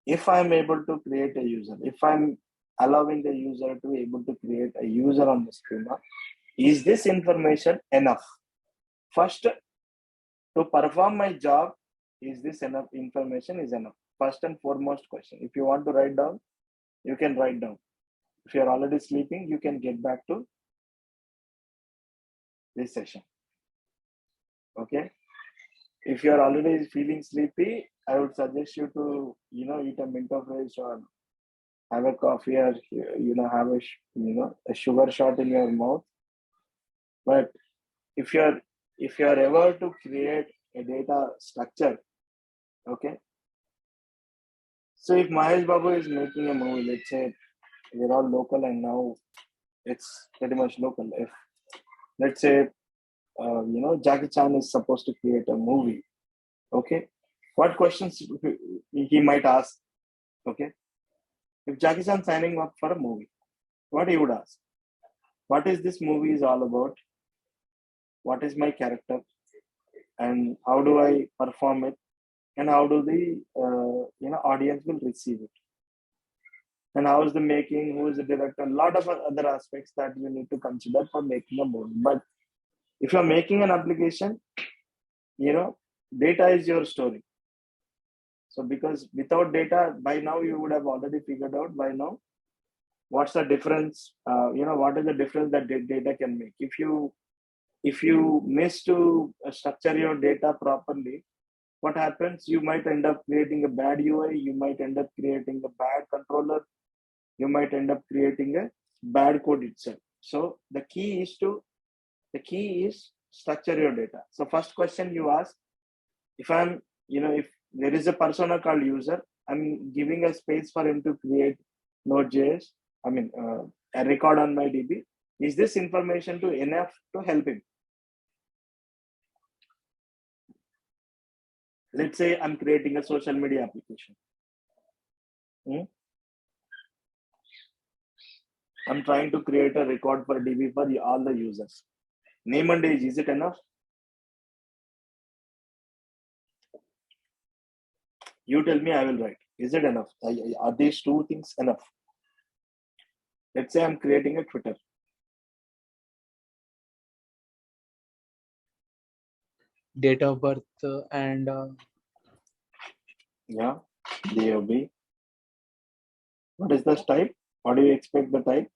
if I'm able to create a user, if I'm allowing the user to be able to create a user on the schema, is this information enough? First, to perform my job, is this enough information is enough? First and foremost question. If you want to write down, you can write down. If you're already sleeping, you can get back to this session. Okay. If you're already feeling sleepy, I would suggest you to, eat a Minto fresh or have a coffee or, have a sugar shot in your mouth. But if you're ever to create a data structure, okay. So if Mahesh Babu is making a movie, let's say we're all local and now it's pretty much local. If let's say, Jackie Chan is supposed to create a movie, okay, what questions he might ask, okay? If Jackie Chan signing up for a movie, what he would ask? What is this movie is all about? What is my character? And how do I perform it? And how do the audience will receive it? And how is the making? Who is the director? A lot of other aspects that you need to consider for making a movie. But if you're making an application, data is your story. So because without data, by now you would have already figured out by now what's the difference. What is the difference that data can make? If you miss to structure your data properly, what happens? You might end up creating a bad UI. You might end up creating a bad controller. You might end up creating a bad code itself. So the key is structure your data. So first question you ask, if there is a persona called user, I'm giving a space for him to create Node.js, a record on my DB. Is this information enough to help him? Let's say I'm creating a social media application. I'm trying to create a record for DB for all the users. Name and age, is it enough? You tell me, I will write. Is it enough? Are these two things enough? Let's say I'm creating a Twitter. Date of birth and Yeah, DOB. What is the type? What do you expect the type?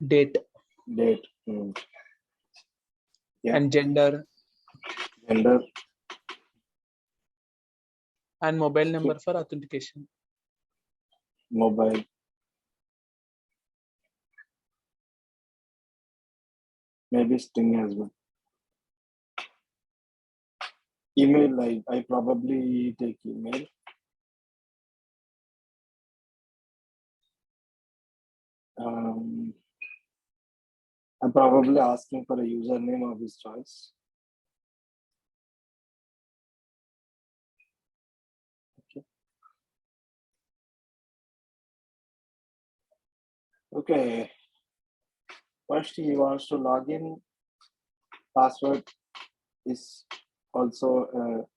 date Date. Yeah. and gender Gender. and mobile number for authentication. Mobile. Maybe string as well. Email, I probably take email. I'm probably asking for a username of his choice. Okay. First, he wants to log in. Password is also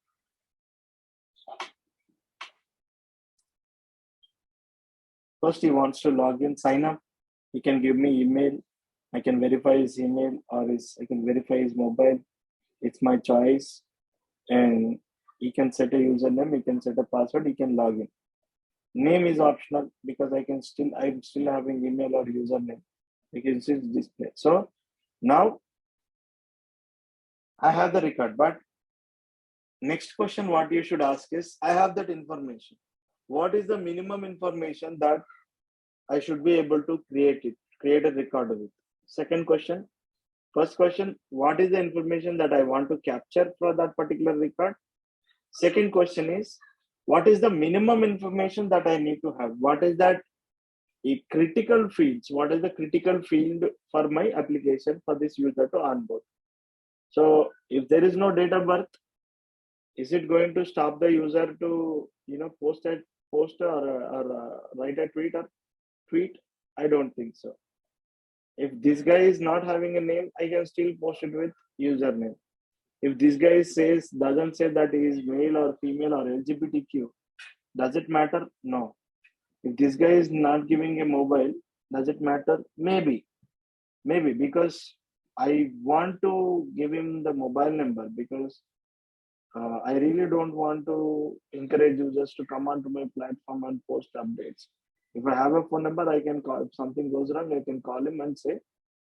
first he wants to log in, sign up. He can give me email. I can verify his email, or I can verify his mobile. It's my choice. And he can set a username, he can set a password, he can log in. Name is optional because I'm still having email or username. You can see display. So now I have the record, but next question what you should ask is, I have that information. What is the minimum information that I should be able to create a record of it? Second question. First question, what is the information that I want to capture for that particular record? Second question is, what is the minimum information that I need to have? What is that critical fields? What is the critical field for my application for this user to onboard? So if there is no date of birth, is it going to stop the user to post or write a tweet? I don't think so. If this guy is not having a name, I can still post it with username. If this guy doesn't say that he is male or female or LGBTQ, does it matter? No. If this guy is not giving a mobile, does it matter? Maybe because I want to give him the mobile number because I really don't want to encourage users to come onto my platform and post updates. If I have a phone number, I can call. If something goes wrong, I can call him and say,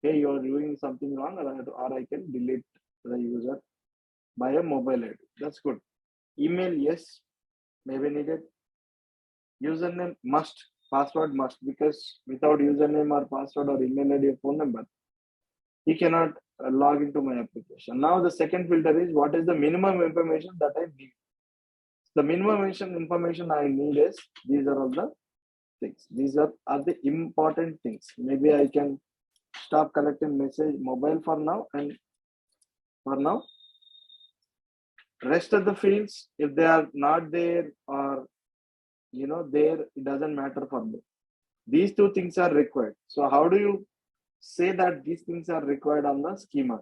hey, you're doing something wrong, or I can delete the user by a mobile ID. That's good. Email, yes, maybe needed. Username must, password must, because without username or password or email ID or phone number, he cannot log into my application. Now the second filter is, what is the minimum information that I need? The minimum information I need is, these are all the things. These are the important things. Maybe I can stop collecting message mobile for now, and for now rest of the fields, if they are not there or there, it doesn't matter for me. These two things are required. So how do you say that these things are required on the schema?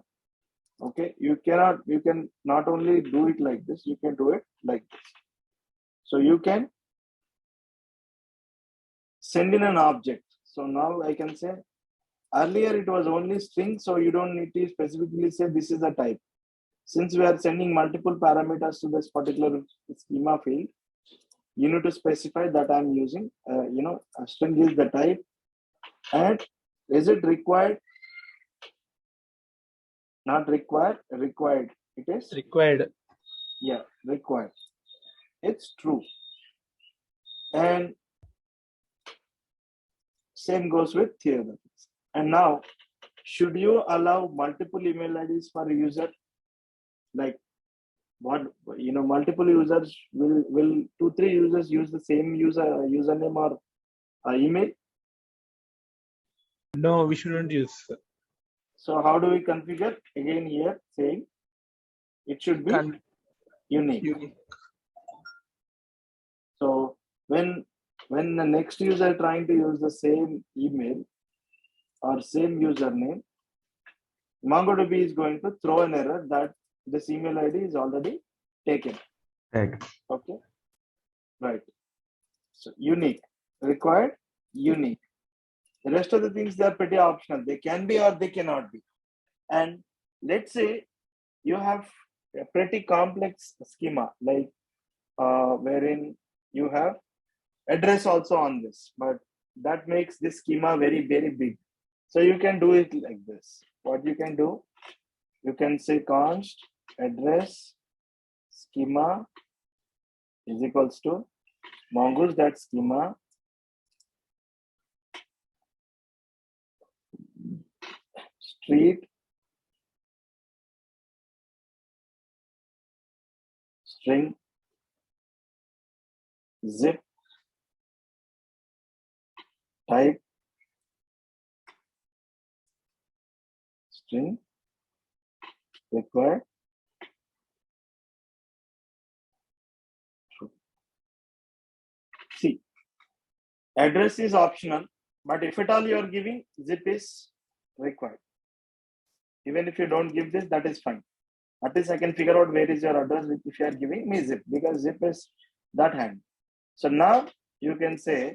Okay, you can not only do it like this, you can do it like this. So you can send in an object. So now I can say, earlier it was only string, so you don't need to specifically say this is a type. Since we are sending multiple parameters to this particular schema field, you need to specify that I'm using, a string is the type, and is it required? Not required, required. It is Required. Yeah, required. It's true. And same goes with the other things. And now, should you allow multiple email IDs for a user? Like multiple users will 2-3 users use the same username or email? No, we shouldn't use. So how do we configure? Again here saying it should be unique. So when the next user trying to use the same email or same username, MongoDB is going to throw an error that this email ID is already taken. Right. Okay. right? So unique, required, unique. The rest of the things, they are pretty optional. They can be or they cannot be. And let's say you have a pretty complex schema, like wherein you have address also on this, but that makes this schema very, very big. So you can do it like this. What you can do, you can say const address schema is equals to mongoose that schema street string zip type string required true. See, address is optional, but if at all you are giving, zip is required. Even if you don't give this, that is fine. At least I can figure out where is your address if you are giving me zip, because zip is that hand. So now you can say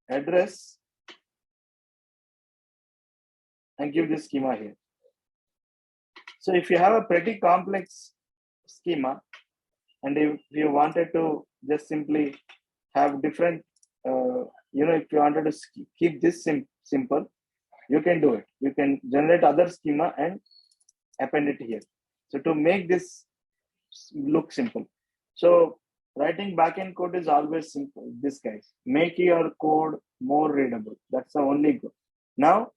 address and give this schema here. So if you have a pretty complex schema, and if you wanted to just simply have different, if you wanted to keep this simple, you can do it. You can generate other schema and append it here. So to make this look simple. So writing backend code is always simple. This guys, make your code more readable. That's the only goal. Now,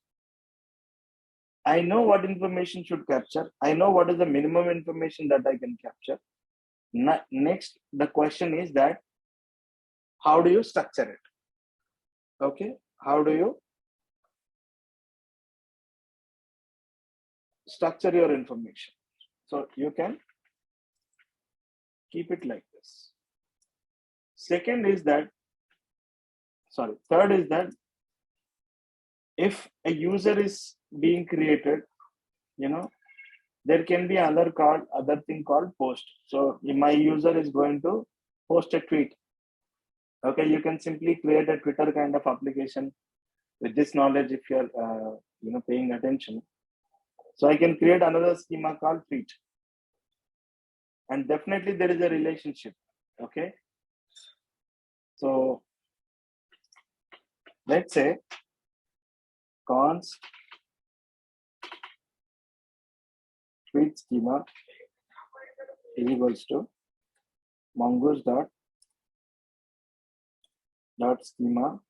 I know what information should capture. I know what is the minimum information that I can capture. Next, the question is that how do you structure it? Okay, how do you structure your information? So you can keep it like this. Second is that, third is that if a user is being created, there can be other thing called post. So my user is going to post a tweet. Okay, you can simply create a Twitter kind of application with this knowledge if you're paying attention. So I can create another schema called tweet. And definitely there is a relationship. Okay. So let's say const tweet schema is equals to mongoose dot schema.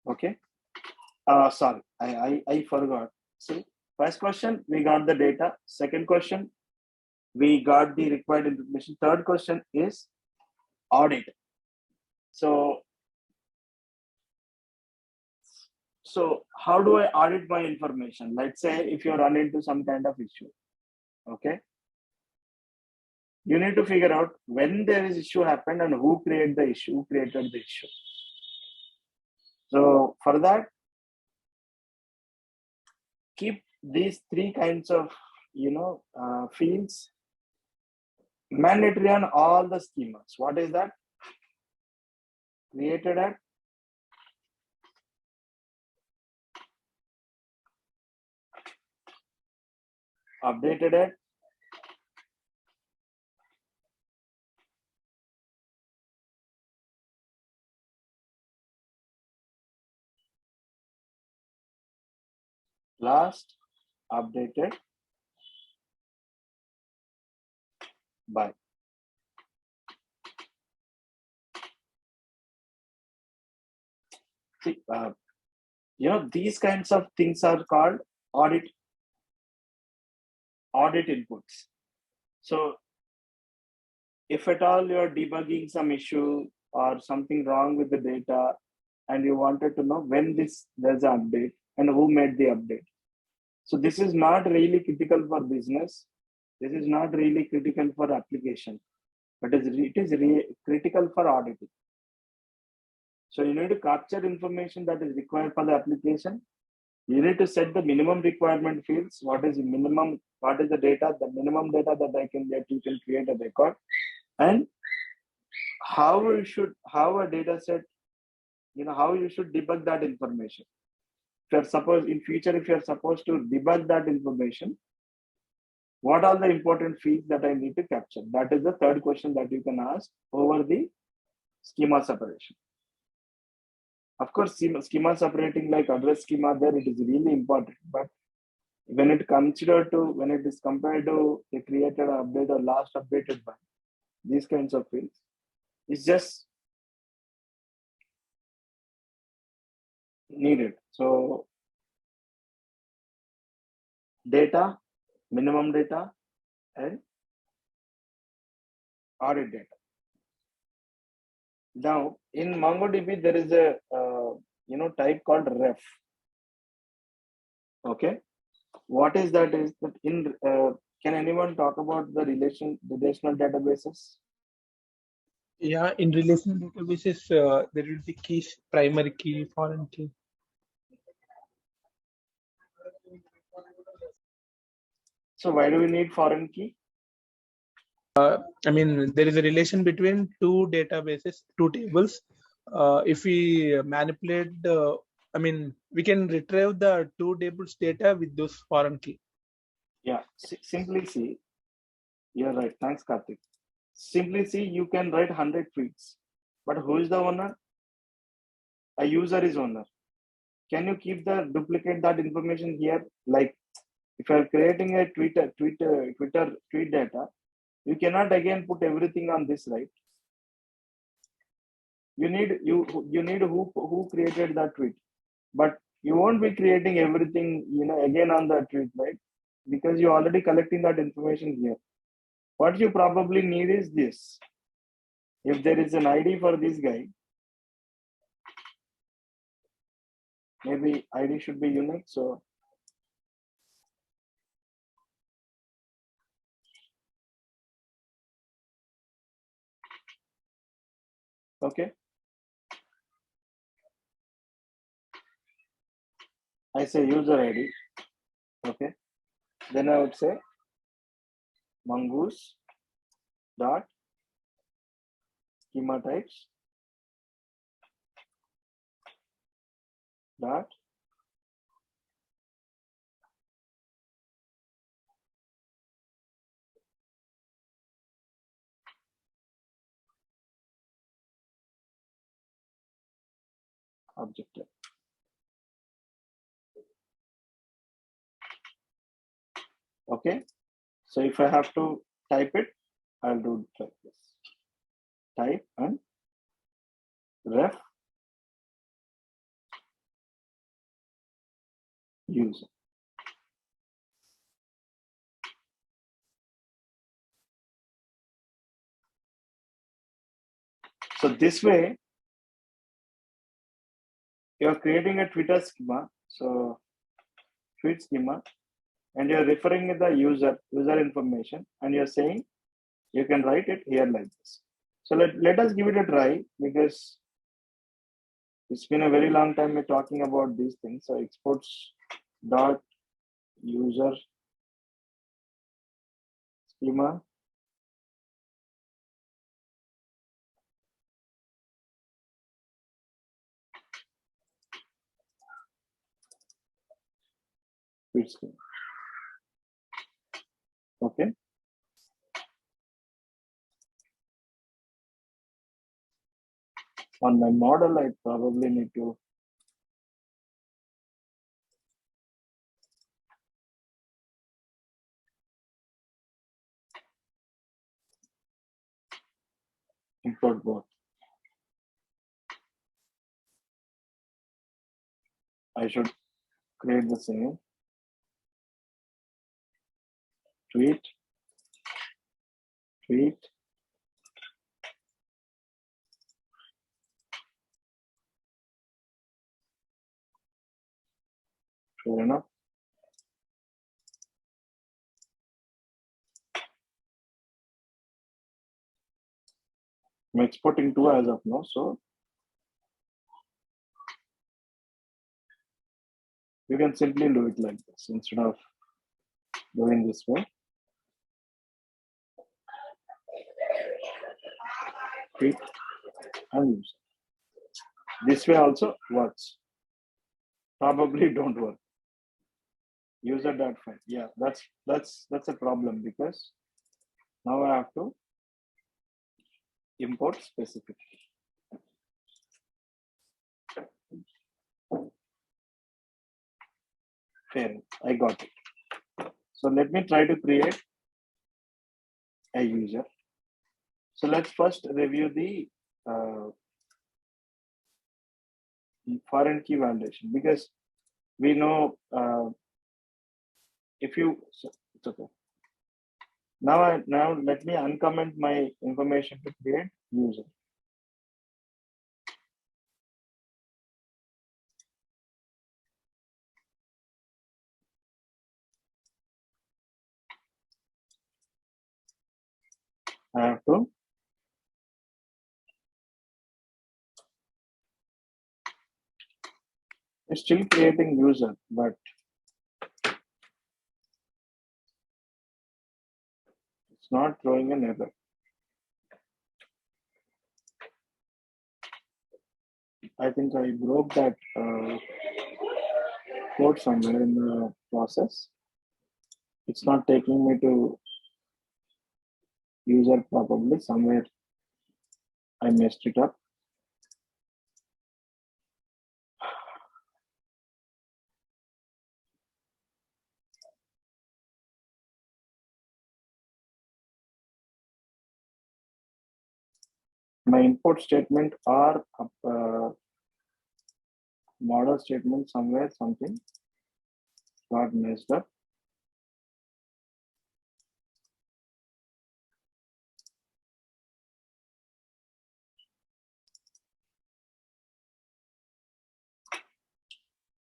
Okay. Sorry, I forgot. See, first question, we got the data. Second question, we got the required information. Third question is audit. So how do I audit my information? Let's say if you run into some kind of issue, okay? You need to figure out when there is issue happened and who created the issue. So for that, keep these three kinds of fields mandatory on all the schemas. What is that? Created at updated at last updated by. See, these kinds of things are called audit inputs. So if at all you're debugging some issue or something wrong with the data and you wanted to know when there's an update and who made the update. So this is not really critical for business. This is not really critical for application, but it is critical for auditing. So you need to capture information that is required for the application You need to set the minimum requirement fields. What is the minimum? What is the data? The minimum data that I can get, you can create a record, and how you should, how a data set, how you should debug that information. If you're supposed in future, if you're supposed to debug that information, what are the important fields that I need to capture? That is the third question that you can ask over the schema separation. Of course, schema separating like address schema there, it is really important. But when it when it is compared to the created update or last updated one, these kinds of fields, it's just needed. So data, minimum data, and audit data. Now in MongoDB, there is a type called ref. Okay, what is that? Is that in can anyone talk about the relational databases? Yeah, in relational databases, there will be keys, primary key, foreign key. So why do we need foreign key? I mean, there is a relation between two databases, two tables. If we manipulate we can retrieve the two tables data with those foreign key. Yeah, simply see. You're right. Thanks, Karthik. Simply see, you can write 100 tweets, but who is the owner? A user is owner. Can you duplicate that information here? Like if you're creating a tweet data, you cannot again put everything on this, right? You need who created that tweet, but you won't be creating everything again on that tweet, right? Because you're already collecting that information here. What you probably need is this. If there is an ID for this guy, maybe ID should be unique. So okay, I say user ID. Okay, then I would say Mongoose dot schema types dot object type. Okay, so if I have to type it, I'll do it like this. Type and ref user. So this way, you're creating a Twitter schema. So tweet schema, and you're referring to the user information, and you're saying you can write it here like this. So let us give it a try, because it's been a very long time we're talking about these things. So exports dot user schema tweet schema. Okay. On my model, I probably need to import both. I should create the same tweet. Fair enough. I'm exporting two as of now, so You can simply do it like this instead of doing this way. Quit and use. This way also works. Probably don't work. User.find. Yeah, that's a problem because now I have to import specific. Fair, I got it. So let me try to create a user. So let's first review the foreign key validation, because we know if you, so it's okay. Now let me uncomment my information to create user. I have to it's still creating user, but it's not throwing an error. I think I broke that code somewhere in the process. It's not taking me to user, probably somewhere I messed it up. My import statement or model statement somewhere something got messed up.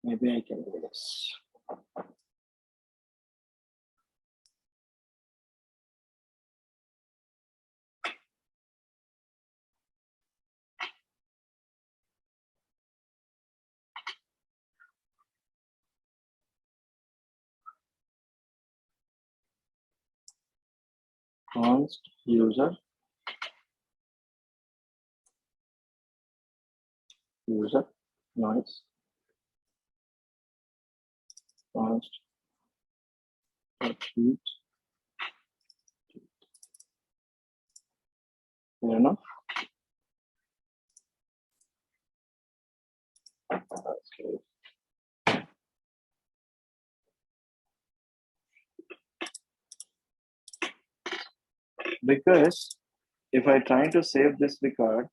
Maybe I can do this. Const user noise const sheet. Fair enough. Okay. Because if I try to save this record,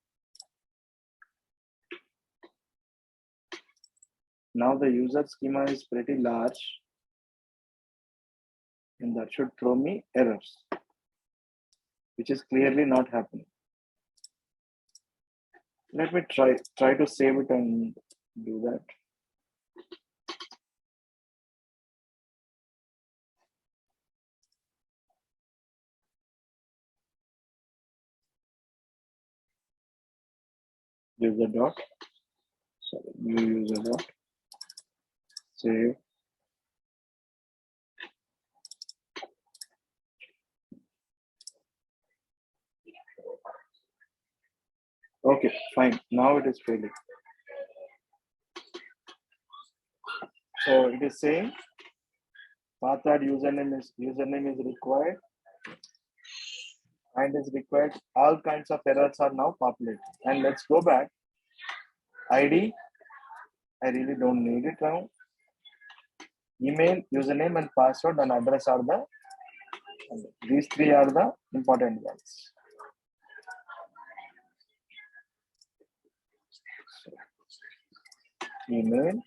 now the user schema is pretty large, and that should throw me errors, which is clearly not happening. Let me try to save it and do that. User dot, sorry, new user dot, save. Okay, fine. Now it is failing. So it is saying path username is required and is required. All kinds of errors are now populated. And let's go back. ID, I really don't need it now. Email, username, and password and address are these three are the important ones. So, email,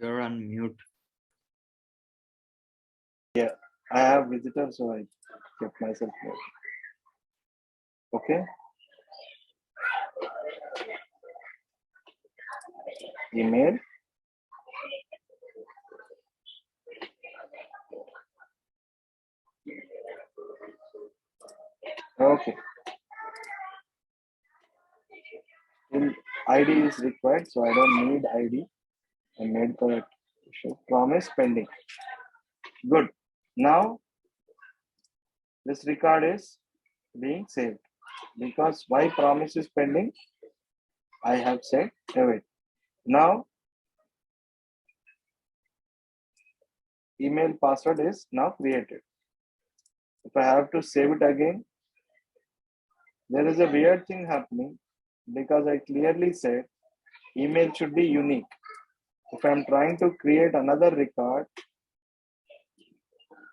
You're on mute. I have visitors, so I kept myself mute. Okay. Email. Okay. Still ID is required, so I don't need ID. I made correct. Show promise pending. Good. Now this record is being saved because why promise is pending? I have said await. Now email password is now created. If I have to save it again, there is a weird thing happening because I clearly said email should be unique. If I'm trying to create another record,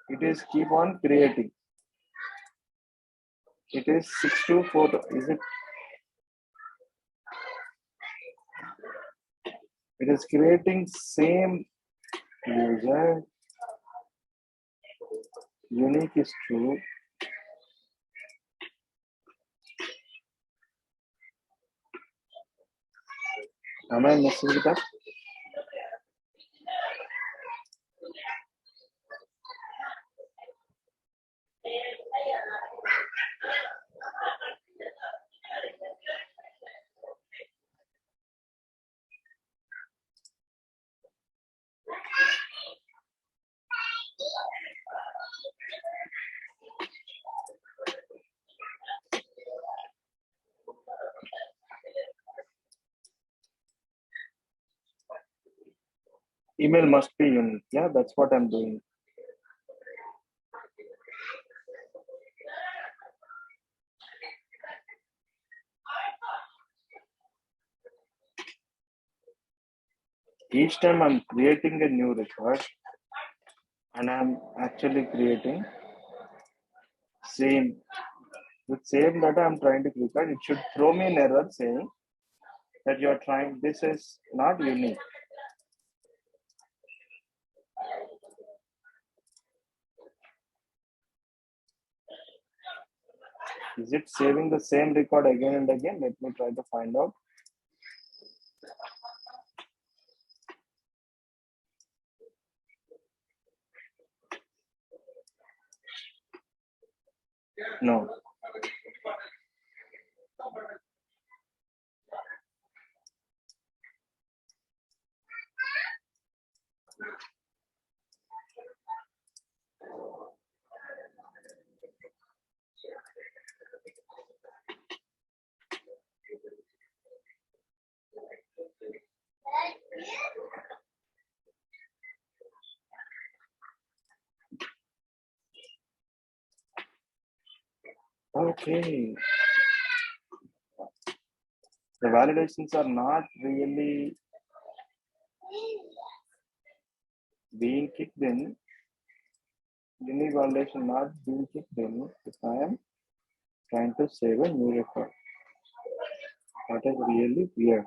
it is keep on creating. It is 624. Is it? It is creating same user. Unique is true. Am I messing it up? Email must be unique. Yeah, that's what I'm doing. Each time I'm creating a new record and I'm actually creating same with same data I'm trying to record, it should throw me an error saying that you're trying, this is not unique. Is it saving the same record again and again? Let me try to find out. No. Okay. The validations are not really being kicked in. Unique validation not being kicked in if I am trying to save a new record. That is really weird.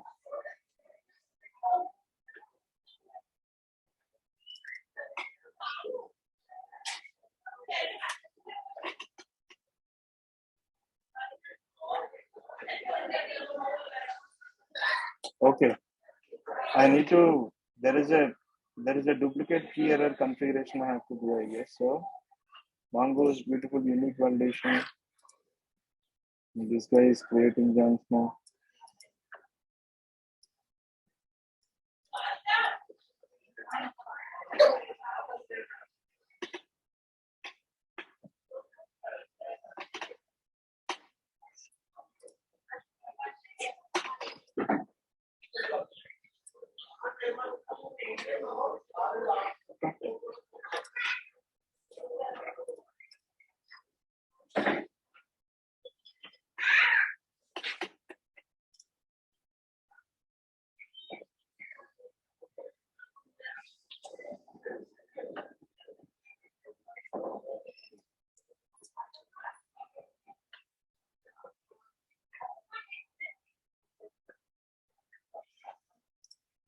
Okay, I need to. There is a duplicate key error configuration I have to do, I guess. So Mongoose beautiful unique validation. This guy is creating junk now.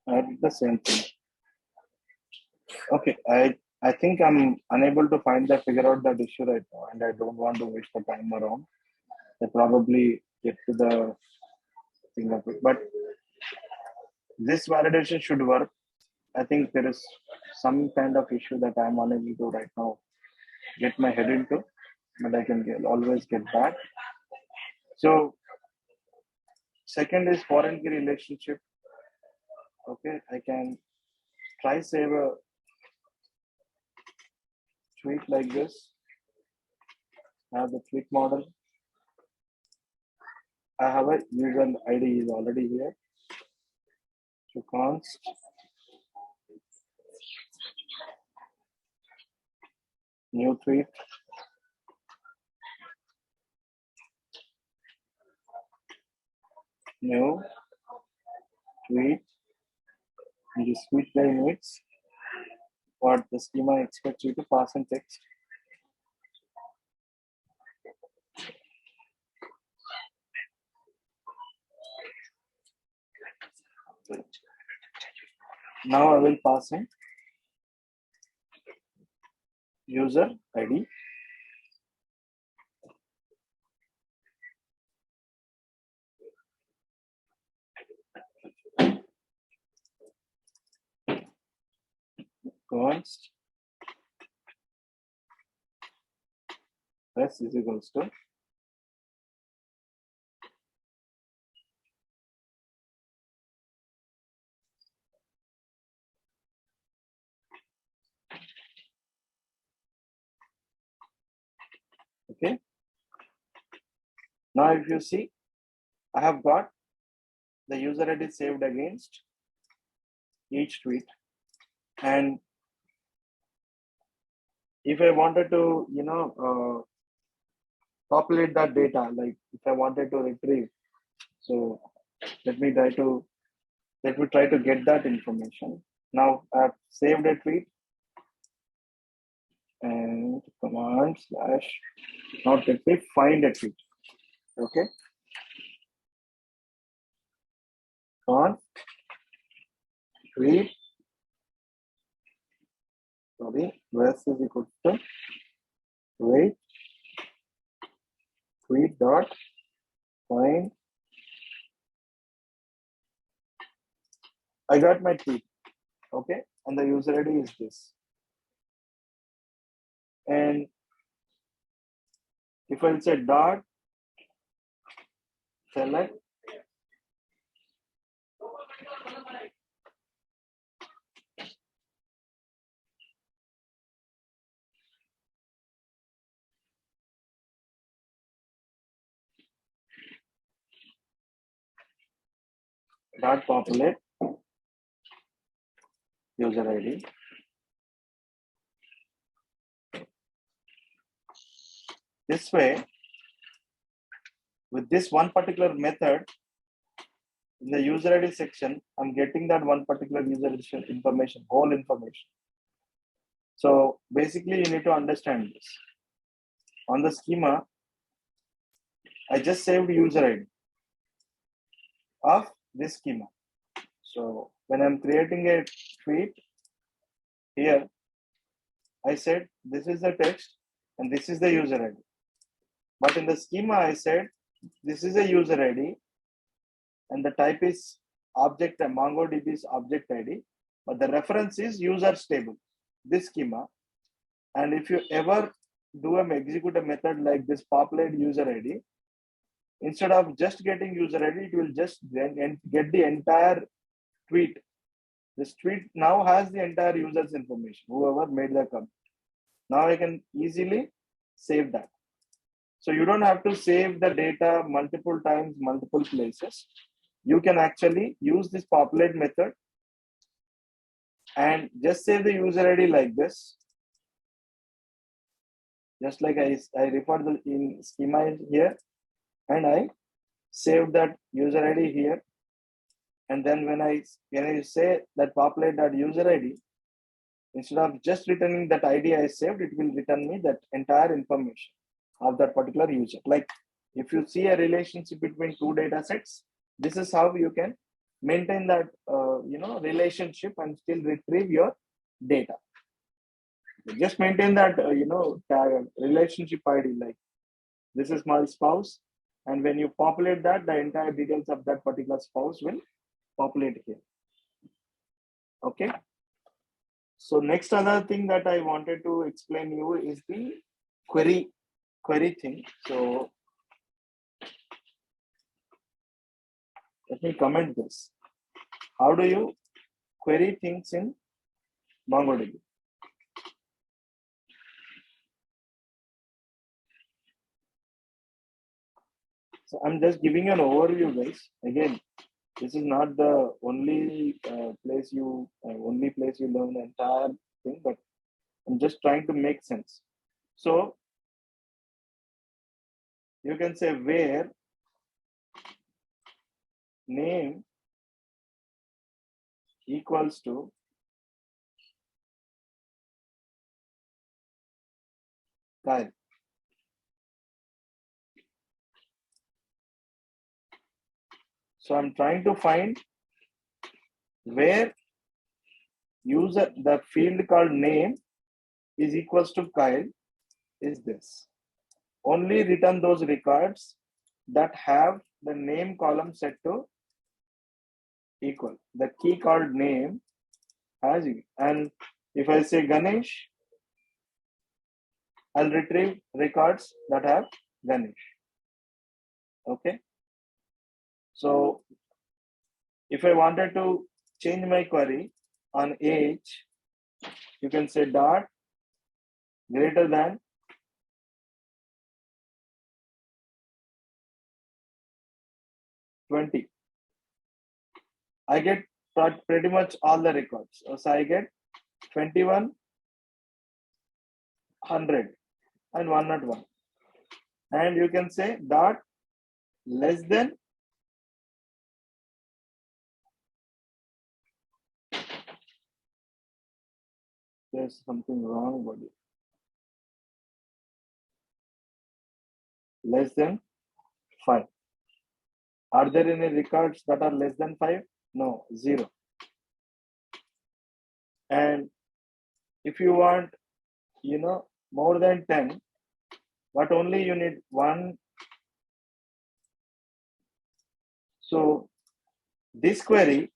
I did the same thing. Okay, I think I'm unable to figure out that issue right now, and I don't want to waste the time around. I probably get to the thing of it, but this validation should work. I think there is some kind of issue that I'm unable to right now get my head into, but I can always get back. So second is foreign key relationship. Okay, I can try save a tweet like this. I have the tweet model. I have a user ID is already here. So const new tweet. New tweet. And this tweet line needs what the schema expects you to pass in text. Now I will pass in user ID. Const s is equals to okay. Now if you see, I have got the user ID saved against each tweet, and if I wanted to populate that data, like if I wanted to retrieve, so let me try to get that information. Now I've saved a tweet and command slash not retrieve, find a tweet. Okay. On tweet. Sorry, rest is equal to wait tweet dot find. I got my tweet. Okay, and the user ID is this. And if I say dot select dot populate user ID. This way, with this one particular method, in the user ID section, I'm getting that one particular user information, whole information. So basically, you need to understand this. On the schema, I just saved user ID of this schema. So when I'm creating a tweet here, I said this is the text and this is the user ID. But in the schema, I said this is a user ID and the type is object, MongoDB's object ID, but the reference is users table, this schema. And if you ever execute a method like this populate user ID, instead of just getting user ID, it will just get the entire tweet. This tweet now has the entire user's information, whoever made the comment. Now I can easily save that. So you don't have to save the data multiple times, multiple places. You can actually use this populate method and just save the user ID like this. Just like I referred the in schema here, and I saved that user ID here. And then when I say that populate that user ID, instead of just returning that ID I saved, it will return me that entire information of that particular user. Like if you see a relationship between two data sets, this is how you can maintain that relationship and still retrieve your data. Just maintain that, tag relationship ID, like this is my spouse. And when you populate that, the entire details of that particular spouse will populate here. Okay. So next other thing that I wanted to explain you is the query thing. So let me comment this. How do you query things in MongoDB? So I'm just giving an overview, guys. Again, this is not the only place you learn the entire thing, but I'm just trying to make sense. So you can say where name equals to Kyle. So I'm trying to find where the field called name is equals to Kyle is this. Only return those records that have the name column set to equal. The key called name has it. And if I say Ganesh, I'll retrieve records that have Ganesh. Okay. So if I wanted to change my query on age, you can say dot greater than 20. I get pretty much all the records. So I get 21, 100, and 101. And you can say dot less than there's something wrong about it. Less than 5. Are there any records that are less than 5? No, 0. And if you want, more than 10, but only you need 1. So this query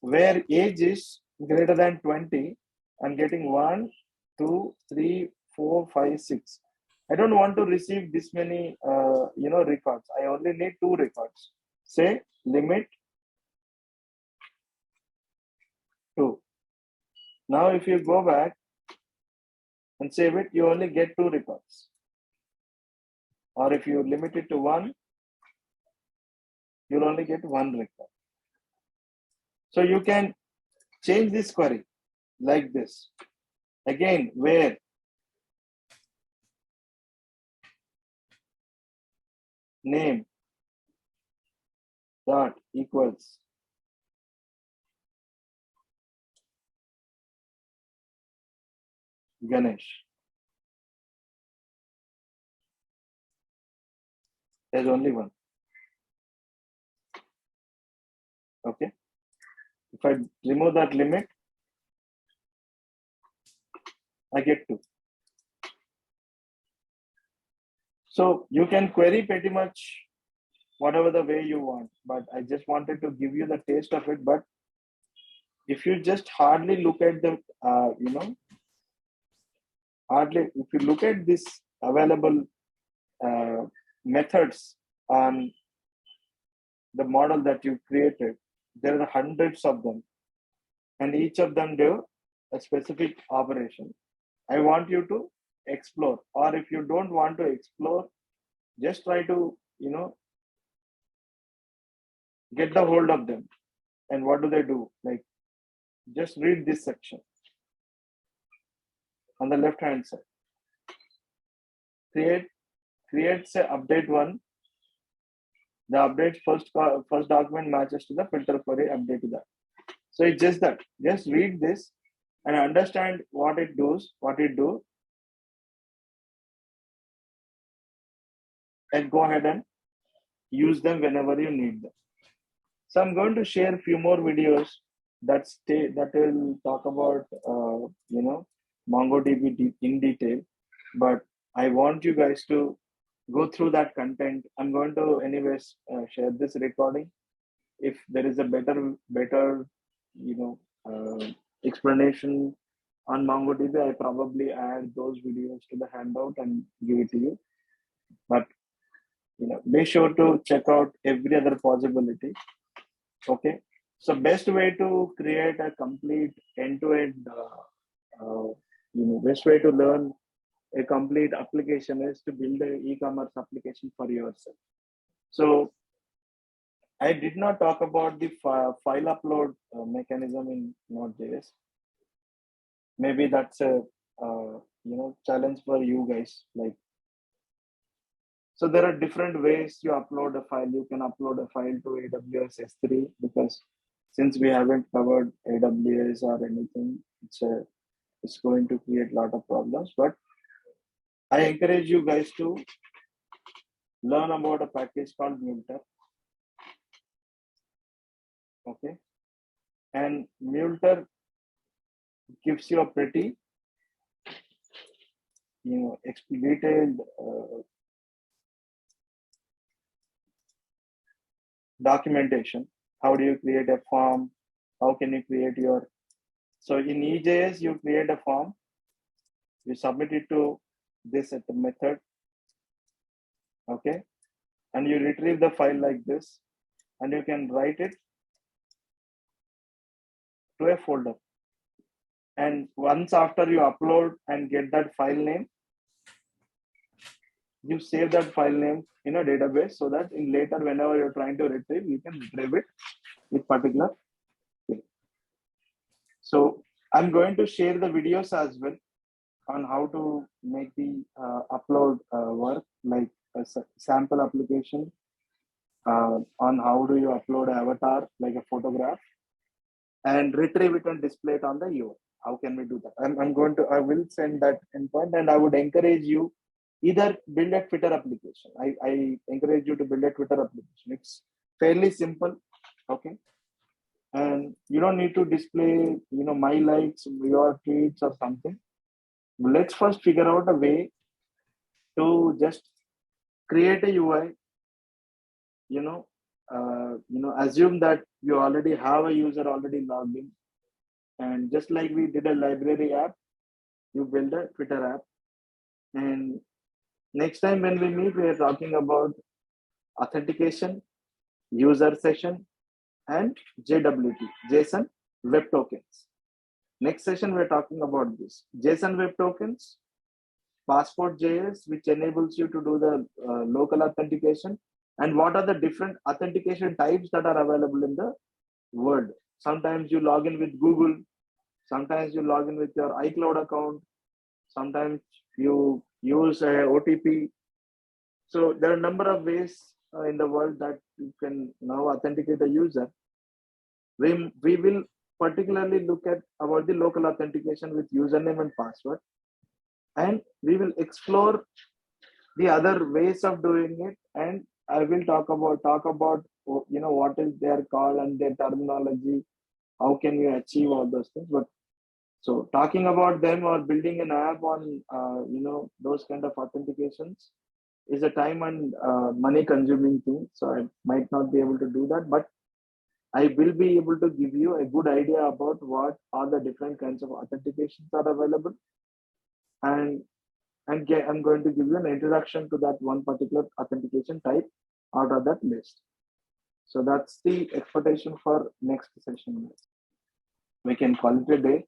where age is greater than 20, I'm getting 1, 2, 3, 4, 5, 6. I don't want to receive this many, records. I only need 2 records. Say limit 2. Now, if you go back and save it, you only get 2 records. Or if you limit it to 1, you'll only get 1 record. So you can change this query like this. Again, where name dot equals Ganesh. There's only 1. Okay. If I remove that limit, I get 2. So you can query pretty much whatever the way you want, but I just wanted to give you the taste of it. But if you just hardly look at the, if you look at this available methods on the model that you created, there are hundreds of them, and each of them do a specific operation. I want you to explore, or if you don't want to explore, just try to, get the hold of them. And what do they do? Like, just read this section on the left hand side. Creates a update 1. The update first document matches to the filter query update to that. So it's just that. Just read this and understand what it does, and go ahead and use them whenever you need them. So I'm going to share a few more videos that will talk about, MongoDB in detail, but I want you guys to go through that content. I'm going to anyways share this recording. If there is a better, you know, explanation on MongoDB, I probably add those videos to the handout and give it to you. But be sure to check out every other possibility. Okay. So best way to create a complete end-to-end, best way to learn a complete application is to build an e-commerce application for yourself. So I did not talk about the file upload mechanism in Node.js. Maybe that's a challenge for you guys. So there are different ways you upload a file. You can upload a file to AWS S3 because since we haven't covered AWS or anything, it's going to create a lot of problems. But I encourage you guys to learn about a package called Multer. Okay, and Multer gives you a pretty, detailed documentation. How do you create a form? How can you create your? So in EJS, you create a form, you submit it to this at the method. Okay, and you retrieve the file like this, and you can write it to a folder. And once after you upload and get that file name, you save that file name in a database so that in later, whenever you're trying to retrieve, you can retrieve it with particular thing. So I'm going to share the videos as well on how to make the upload work, like a sample application on how do you upload an avatar, like a photograph, and retrieve it and display it on the UI. How can we do that? I will send that endpoint, and I would encourage you either build a Twitter application. I encourage you to build a Twitter application. It's fairly simple. Okay. And you don't need to display, my likes, your tweets or something. Let's first figure out a way to just create a UI, assume that you already have a user already logged in. And just like we did a library app, you build a Twitter app. And next time when we meet, we are talking about authentication, user session, and JWT, JSON Web Tokens. Next session, we're talking about this. JSON Web Tokens, Passport.js, which enables you to do the local authentication, and what are the different authentication types that are available in the world. Sometimes you log in with Google, sometimes you log in with your iCloud account, sometimes you use a OTP. So there are a number of ways in the world that you can now authenticate a user. We will particularly look at about the local authentication with username and password, and we will explore the other ways of doing it. And I will talk about what is their call and their terminology. How can you achieve all those things? But so talking about them or building an app on those kind of authentications is a time and money consuming thing. So I might not be able to do that, but I will be able to give you a good idea about what are the different kinds of authentications that are available. And I'm going to give you an introduction to that one particular authentication type out of that list. So that's the expectation for next session. We can call it a day.